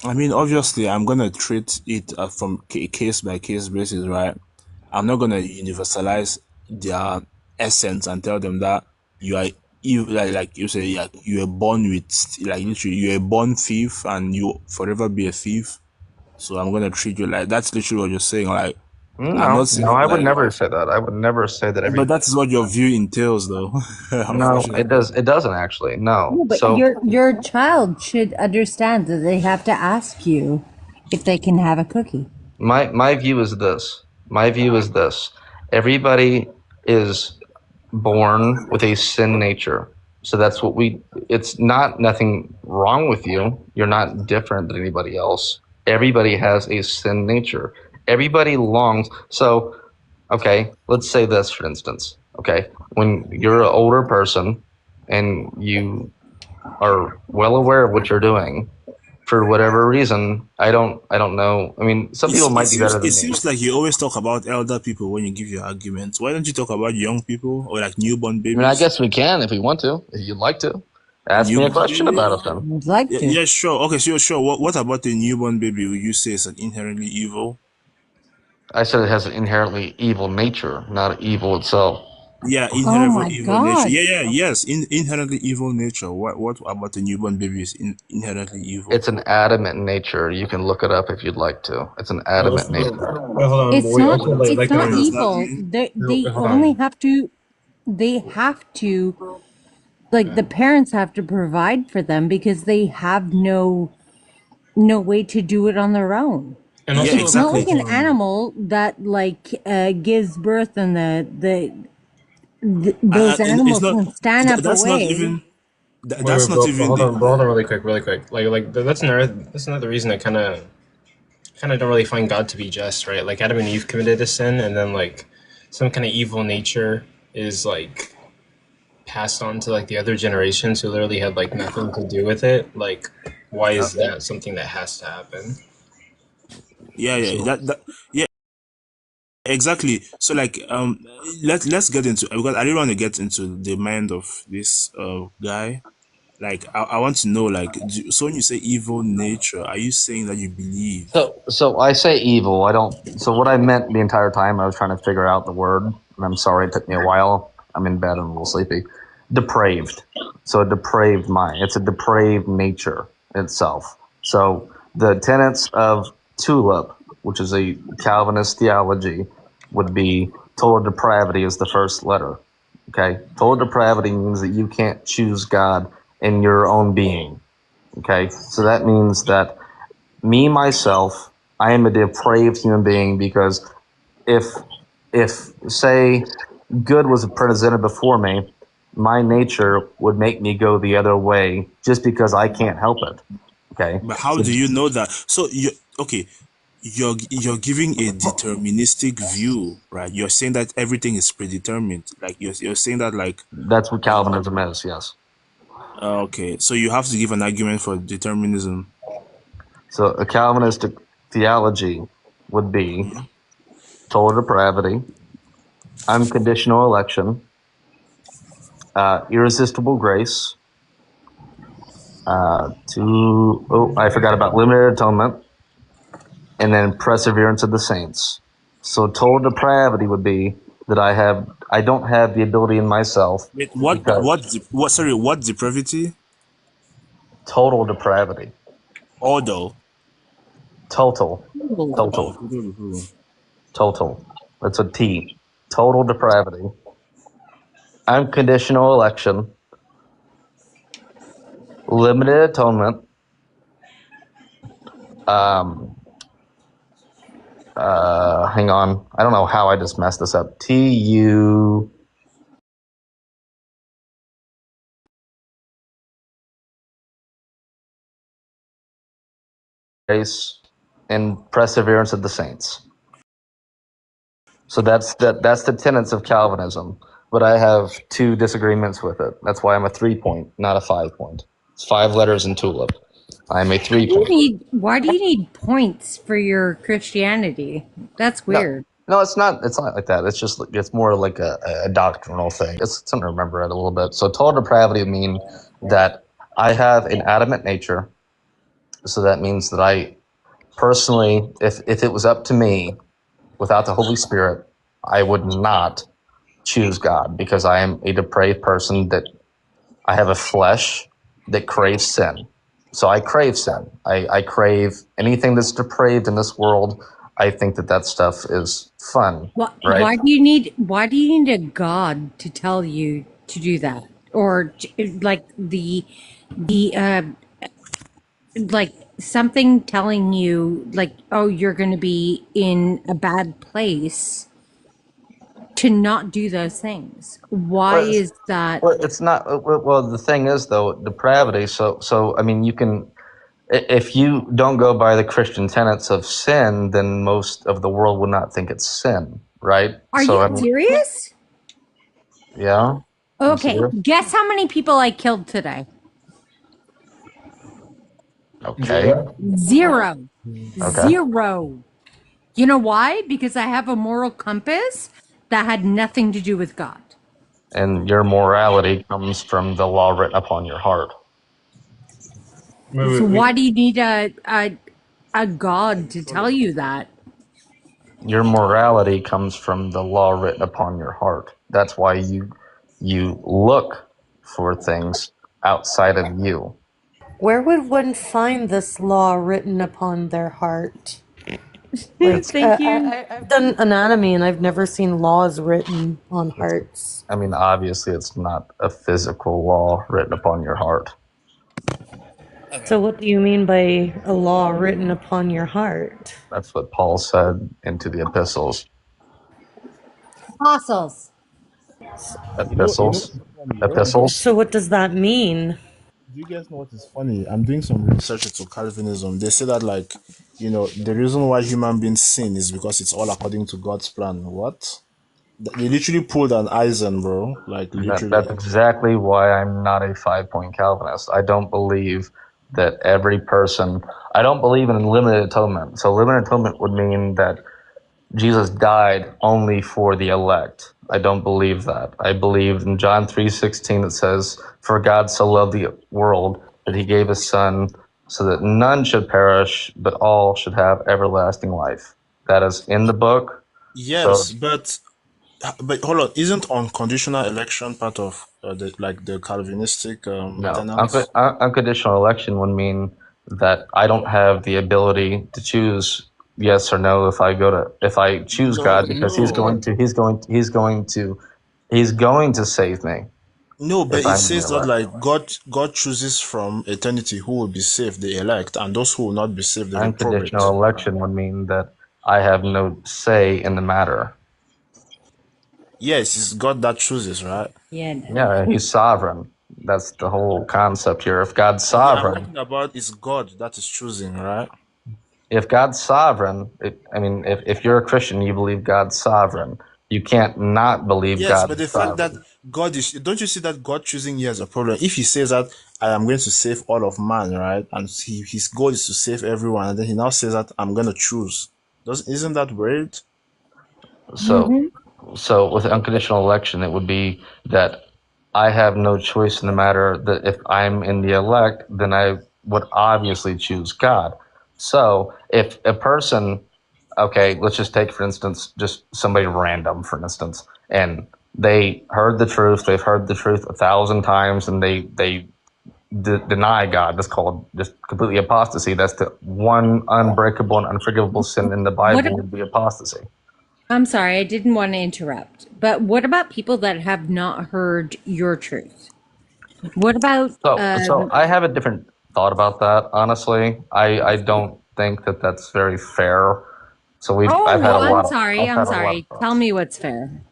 I mean, obviously, I'm gonna treat it from case by case basis, right? I'm not gonna universalize their essence and tell them that like you say, yeah, you were born with, like, literally you're a born thief and you forever be a thief. So I'm gonna treat you like that's literally what you're saying. Like, I'm No, not no, saying I would like, never say that. I would never say that but every. that is what your view entails, though. No, it Unfortunately. does. It doesn't actually. No. No, but So your child should understand that they have to ask you if they can have a cookie. my view is this. My view is this. Everybody is born with a sin nature. So that's what we. It's not nothing wrong with you. You're not different than anybody else. Everybody has a sin nature. Everybody longs. So okay, let's say this for instance. Okay, when you're an older person and you are well aware of what you're doing, for whatever reason, I don't know. I mean, some people It might be better seems it than me. seems like you always talk about elder people when you give your arguments. Why don't you talk about young people or like newborn I mean, I babies? guess we can if we want to, if you'd like to. Ask me a Newborn question baby? about it then. I'd like to. Yeah, sure. Okay, sure. What about the newborn baby? Will you say is an inherently evil? I said it has an inherently evil nature, not evil itself. Yeah, Oh inherently my evil nature. God. Yes. Inherently evil nature. What about the newborn baby is inherently evil? It's an adamant nature. You can look it up if you'd like to. It's an Oh, adamant nature. so, wait, hold on. It's Wait, not okay, it's not What does that evil. mean? They hold only on. have to like the parents have to provide for them because they have no way to do it on their own. And Yeah, also, It's not like exactly. an animal that gives birth and those It's animals not. can stand up That's not away. even. wait, That's wait, not bro, even the. hold on, really quick. That's another reason I kind of don't really find God to be just, right? Like Adam and Eve committed a sin, and then like some kind of evil nature is like passed on to like the other generations who literally had like nothing to do with it. Like, why is that something that has to happen? Yeah. So, Yeah, exactly. So like let's get into, because I really want to get into the mind of this guy. Like I want to know, like, so when you say evil nature, are you saying that you believe? so I say evil. I don't. So what I meant the entire time, I was trying to figure out the word, and I'm sorry it took me a while. I'm in bed and a little sleepy. Depraved. So a depraved mind. It's a depraved nature itself. So the tenets of tulip, which is a Calvinist theology, would be total depravity is the first letter. Okay, total depravity means that you can't choose God in your own being. Okay, so that means that me myself, I am a depraved human being because if if say good was presented before me, my nature would make me go the other way just because I can't help it. Okay, But how so do you know that? So you okay? you're giving a deterministic view, right? You're saying that everything is predetermined. Like you're saying that like That's what Calvinism is. Yes. okay, so you have to give an argument for determinism. So a Calvinistic theology would be total depravity, unconditional election, irresistible grace, I forgot about limited atonement, and then perseverance of the saints. So total depravity would be that I don't have the ability in myself Wait, because what depravity? total depravity, Ordo. total, Oh, total, total. total. That's a T. Total depravity, unconditional election, limited atonement, hang on. I don't know how I just messed this up. TU. Grace and perseverance of the saints. So that's the tenets of Calvinism. But I have two disagreements with it. That's why I'm a 3-point, not a 5-point. It's 5 letters in tulip. I'm a 3-point. Why do you need points for your Christianity? That's No, weird. no, it's not. It's not like that. It's just it's more like a doctrinal thing. It's something to remember it a little bit. So total depravity mean that I have an adamant nature. So that means that I personally, if it was up to me, without the Holy Spirit, I would not choose God because I am a depraved person that I have a flesh that craves sin. So I crave sin. I crave anything that's depraved in this world. I think that stuff is fun, right? Why do you need a God to tell you to do that? Or like like something telling you like, oh, you're going to be in a bad place to not do those things. Why Well, is that? well, it's not. Well, the thing is, though, depravity. So I mean, you can. If you don't go by the Christian tenets of sin, then most of the world would not think it's sin, right? Are So you I mean, serious? yeah. I'm Okay, serious. guess how many people I killed today? Okay. Zero. Okay. Zero. You know why? Because I have a moral compass that had nothing to do with God. And your morality comes from the law written upon your heart. So why do you need a God to tell you that? Your morality comes from the law written upon your heart. That's why you look for things outside of you. Where would one find this law written upon their heart? Like, Thank you. I've done anatomy and I've never seen laws written on hearts. I mean, obviously, it's not a physical law written upon your heart. So, what do you mean by a law written upon your heart? That's what Paul said into the epistles. Apostles. Epistles. Funny. Epistles. So, what does that mean? Do you guys know what is funny? I'm doing some research into Calvinism. They say that like, the reason why human beings sin is because it's all according to God's plan. What? They literally pulled an Eisen, bro. Like literally. That's exactly why I'm not a 5-point Calvinist. I don't believe that every person. I don't believe in limited atonement. So limited atonement would mean that Jesus died only for the elect. I don't believe that. I believe in John 3:16 that says, "For God so loved the world that he gave his son so that none should perish, but all should have everlasting life." That is in the book. So Yes, but hold on. Isn't unconditional election part of the Calvinistic no, tenets? unconditional election would mean that I don't have the ability to choose yes or no if I choose No, God because no. he's going to save me No, but if it I'm the says that elect. like God chooses from eternity who will be saved, the elect, and those who will not be saved, the Unconditional reprobate. election would mean that I have no say in the matter. Yes, it's God that chooses, right? Yeah. No. Yeah, he's sovereign. That's the whole concept here. If God's Yeah, I'm sovereign, talking about it's God that is choosing, right? If God's sovereign, if you're a Christian, you believe God's sovereign. You can't not believe Yes, but God's the fact that sovereign. God is, don't you see that God choosing you as a problem? If he says that I am going to save all of man, right? And his goal is to save everyone, and then he now says that I'm going to choose. Isn't that weird? So, so with unconditional election, it would be that I have no choice in the matter that if I'm in the elect, then I would obviously choose God. So if a person, okay, let's just take, for instance, just somebody random, for instance, and they heard the truth, they've heard the truth 1,000 times, and they deny God. That's called just completely apostasy. That's the one unbreakable and unforgivable sin in the What? Bible would be apostasy. I'm sorry, I didn't want to interrupt, but what about people that have not heard your truth? What about So I have a different thought about that. Honestly, I don't think that that's very fair. So I've had Oh, a lot of I'm I've had a lot of sorry. Tell thoughts. me what's fair.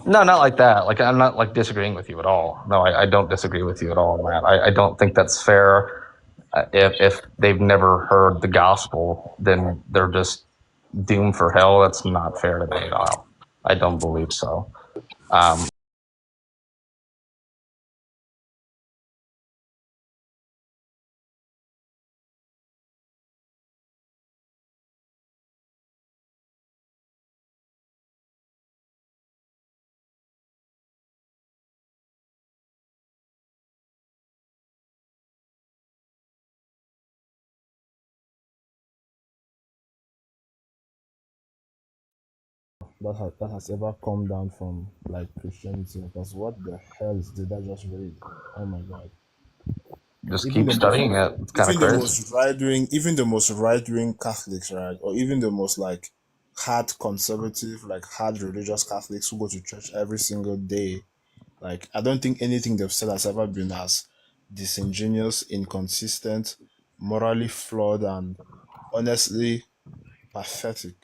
No, not like that. Like I'm not like disagreeing with you at all. No, I don't disagree with you at all, Matt. I don't think that's fair. If they've never heard the gospel, then they're just doomed for hell. That's not fair to me at all. I don't believe so. Um, That has ever come down from like Christianity. Because what the hell did I just read? Oh my god! just Even keep the most, studying it. It's kind of crazy. even the most right wing Catholics, right, or even the most like hard conservative, like hard religious Catholics who go to church every single day. Like, I don't think anything they've said has ever been as disingenuous, inconsistent, morally flawed, and honestly pathetic.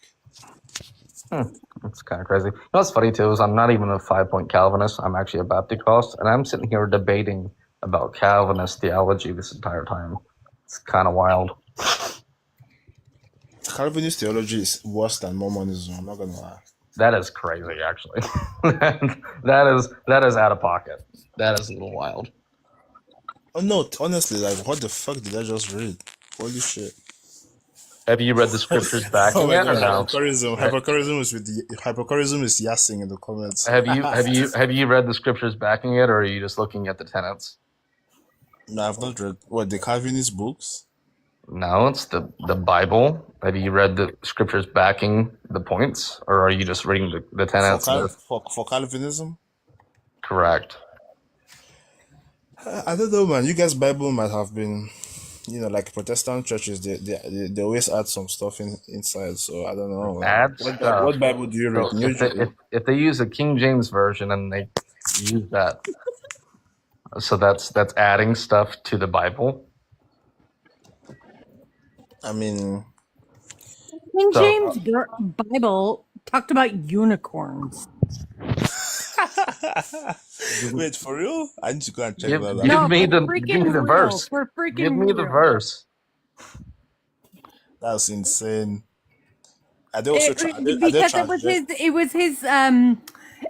It's kind of crazy. You know what's funny too is I'm not even a 5 point Calvinist. I'm actually a Baptist, and I'm sitting here debating about Calvinist theology this entire time. It's kind of wild. Calvinist theology is worse than Mormonism. I'm not gonna lie. That is crazy, actually. that is out of pocket. That is a little wild. Oh no, honestly, like, what the fuck did I just read? Holy shit! Have you read the scriptures Oh backing my it or god, no? hyperchorism is yassing in the comments. Have you read the scriptures backing it, or are you just looking at the tenets? No, I've not read what the Calvinist books. No, it's the Bible. Have you read the scriptures backing the points, or are you just reading the for tenets? for Calvinism. Correct. I don't know, man. You guys' Bible might have been, like Protestant churches. They always add some stuff inside. So I don't know. Add What stuff. Bible do you read? So New. if they use a King James version and they use that, so that's adding stuff to the Bible. I mean, King So James Bible talked about unicorns. wait, for real? I need to go and check give that out. give No, me for the give me freaking the real. verse. For Give freaking me the real. verse. That's insane. Are they also are they Because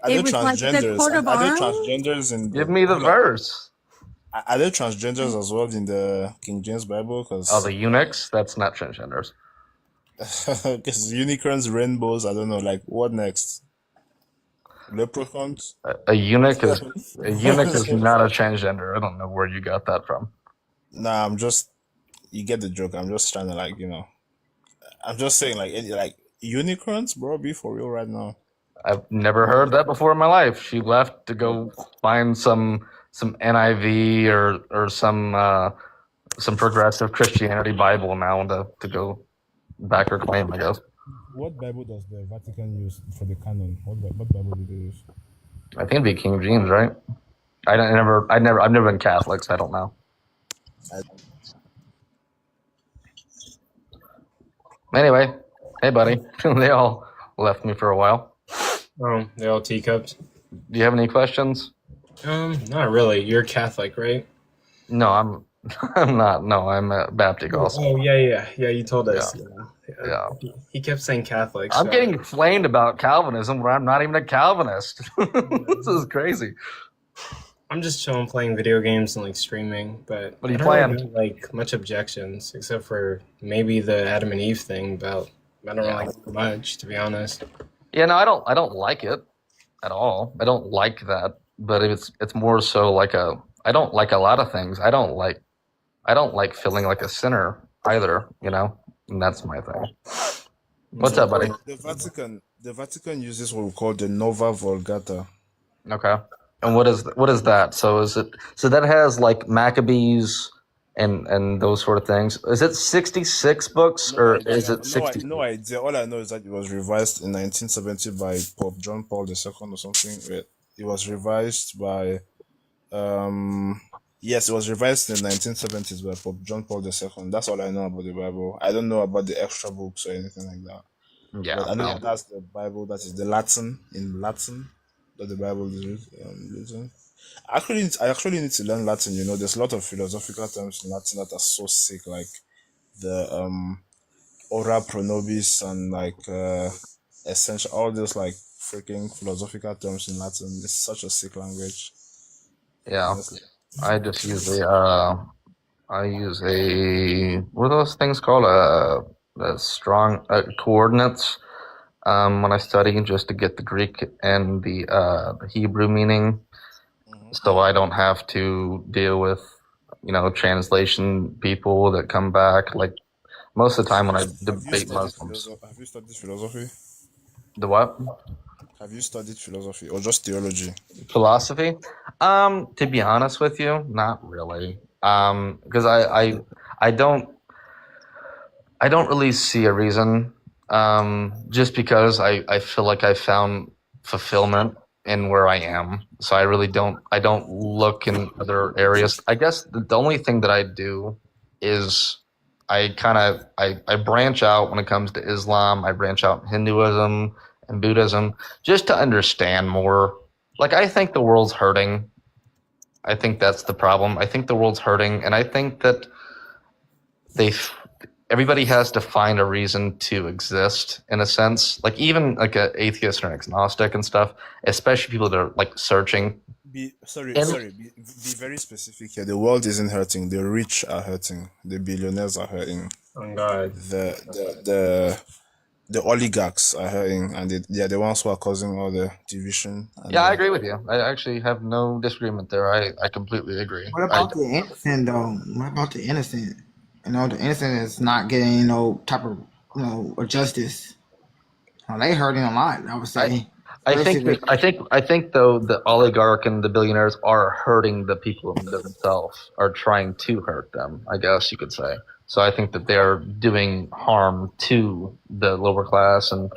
it was like the transgenders? coat of Are they arms. transgenders in Give the me the hold on? verse. Are there transgenders as well in the King James Bible? Oh, the eunuchs. That's not transgenders. Because unicorns, rainbows. I don't know. Like, what next? Leprechauns? A eunuch is not a transgender. I don't know where you got that from. Nah, you get the joke. I'm just trying to, like, I'm just saying, like unicorns, bro. Be for real right now. I've never heard that before in my life. She left to go find some NIV or some progressive Christianity Bible now to go back her claim, I guess. What Bible does the Vatican use for the canon? What Bible do they use? I think it'd be King James, right? I've never been Catholic, so I don't know. Anyway, hey buddy, they all left me for a while. Oh, they're all teacups. Do you have any questions? Not really. You're Catholic, right? No, I'm not. No, I'm a Baptist gospel. Oh yeah. You told Yeah, us. yeah. He kept saying Catholic. I'm So getting flamed about Calvinism where I'm not even a Calvinist. This is crazy. I'm just chilling, playing video games and like streaming, but What are I you don't really playing? have like much objections except for maybe the Adam and Eve thing. But I don't Yeah. really have much, to be honest. Yeah, no, I don't like it at all. I don't like that, but it's more so like a I don't like a lot of things. I don't like feeling like a sinner either, you know? And that's my thing. What's So up, buddy? the Vatican uses what we call the Nova Vulgata. Okay. And what is that? So is it so that has like Maccabees and those sort of things? Is it 66 books No or is idea. it 60? No idea. All I know is that it was revised in 1970 by Pope John Paul II or something. It was revised by yes, it was revised in the 1970s by Pope John Paul II. That's all I know about the Bible. I don't know about the extra books or anything like that. Yeah, But I know no. that's the Bible. That is the Latin in Latin that the Bible is written. I actually need to learn Latin. You know, there's a lot of philosophical terms in Latin that are so sick, like the ora pro nobis and like essential, all those like freaking philosophical terms in Latin. It's such a sick language, Yeah. honestly. I just use I use a what are those things called? The strong coordinates when I study just to get the Greek and the Hebrew meaning, so I don't have to deal with translation people that come back. Like most of the time when I debate Muslims, Have you studied philosophy? the what? Have you studied philosophy or just theology? Philosophy? To be honest with you, not really. Because I don't really see a reason. Just because I feel like I found fulfillment in where I am. So I don't look in other areas. I guess the only thing that I do is I branch out when it comes to Islam. I branch out Hinduism and Buddhism just to understand more. Like I think the world's hurting. I think that's the problem. I think the world's hurting, and I think that they everybody has to find a reason to exist in a sense. Like even like an atheist or an agnostic and stuff, especially people that are like searching. And Be very specific here. The world isn't hurting. The rich are hurting. The billionaires are hurting. Oh God. The oligarchs are hurting, and they are the ones who are causing all the division. And yeah, I agree with you. I actually have no disagreement there. I completely agree. What about the innocent though? What about the innocent? You know, the innocent is not getting no type of justice. They hurting a lot, I would say. I think though the oligarch and the billionaires are hurting the people themselves, are trying to hurt them, I guess you could say. So I think that they're doing harm to the lower class and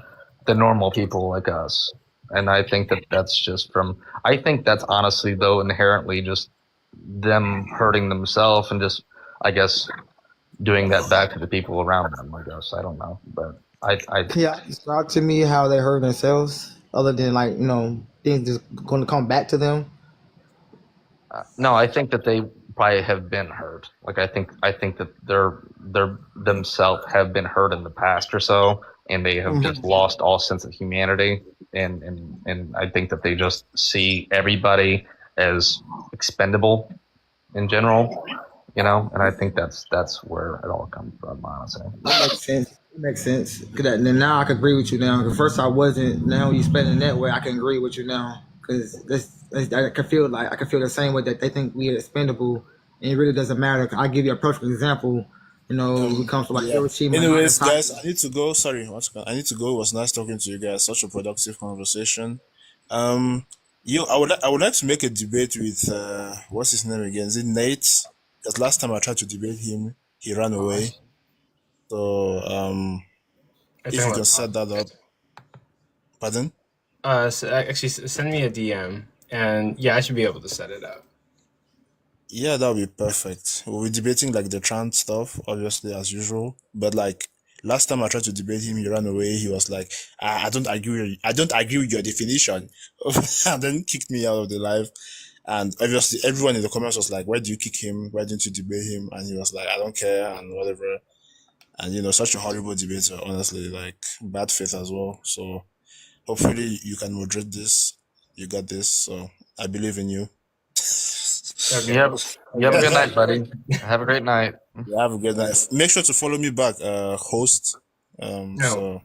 the normal people like us. And I think that that's just from I think that's honestly though inherently just them hurting themselves and just I guess doing that back to the people around them, I guess. I don't know. But I Can y'all describe to me how they hurt themselves, other than things just going to come back to them? No, I think that they probably have been hurt. Like I think that they're themselves have been hurt in the past or so, and they have just lost all sense of humanity. And I think that they just see everybody as expendable in general, And I think that's where it all comes from, honestly. That makes sense. It makes sense. Then now I can agree with you now. 'Cause first I wasn't. Now you spend it that way, I can agree with you now. Because I can feel the same way that they think we are expendable, and it really doesn't matter. I give you a perfect example. When it comes to like Hiroshima and Anyways, guys, Nagasaki. I need to go. Sorry, I need to go. It was nice talking to you guys. Such a productive conversation. I would like to make a debate with what's his name again? Is it Nate? Because last time I tried to debate him, he ran away. So if you can set that up. Pardon? Actually, send me a DM, and yeah, I should be able to set it up. Yeah, that would be perfect. We'll be debating like the trans stuff, obviously, as usual. But like last time I tried to debate him, he ran away. He was like, I don't agree with your definition. And then kicked me out of the live. And obviously, everyone in the comments was like, "Why do you kick him? Why didn't you debate him?" And he was like, "I don't care," and whatever. And such a horrible debater, honestly, like bad faith as well. So hopefully, you can moderate this. You got this. So I believe in you. You Okay. have you have a good night, buddy. Have a great night. You have a good night. Make sure to follow me back, host. No. So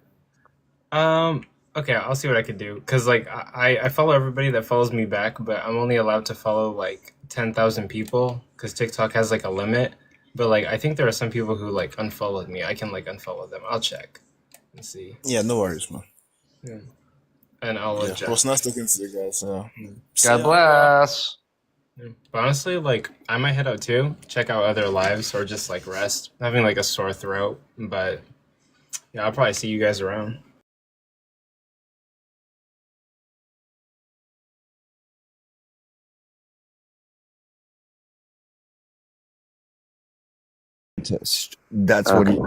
Okay, I'll see what I can do. Cause like I follow everybody that follows me back, but I'm only allowed to follow like 10,000 people because TikTok has like a limit. But like I think there are some people who like unfollowed me. I can like unfollow them. I'll check and see. yeah, no worries, man. Yeah. And I'll Yeah, it was adjust. nice talking to you guys. See God ya. bless. Yeah. But honestly, like I might head out too, check out other lives or just like rest. I'm having like a sore throat, but yeah, I'll probably see you guys around. That's what he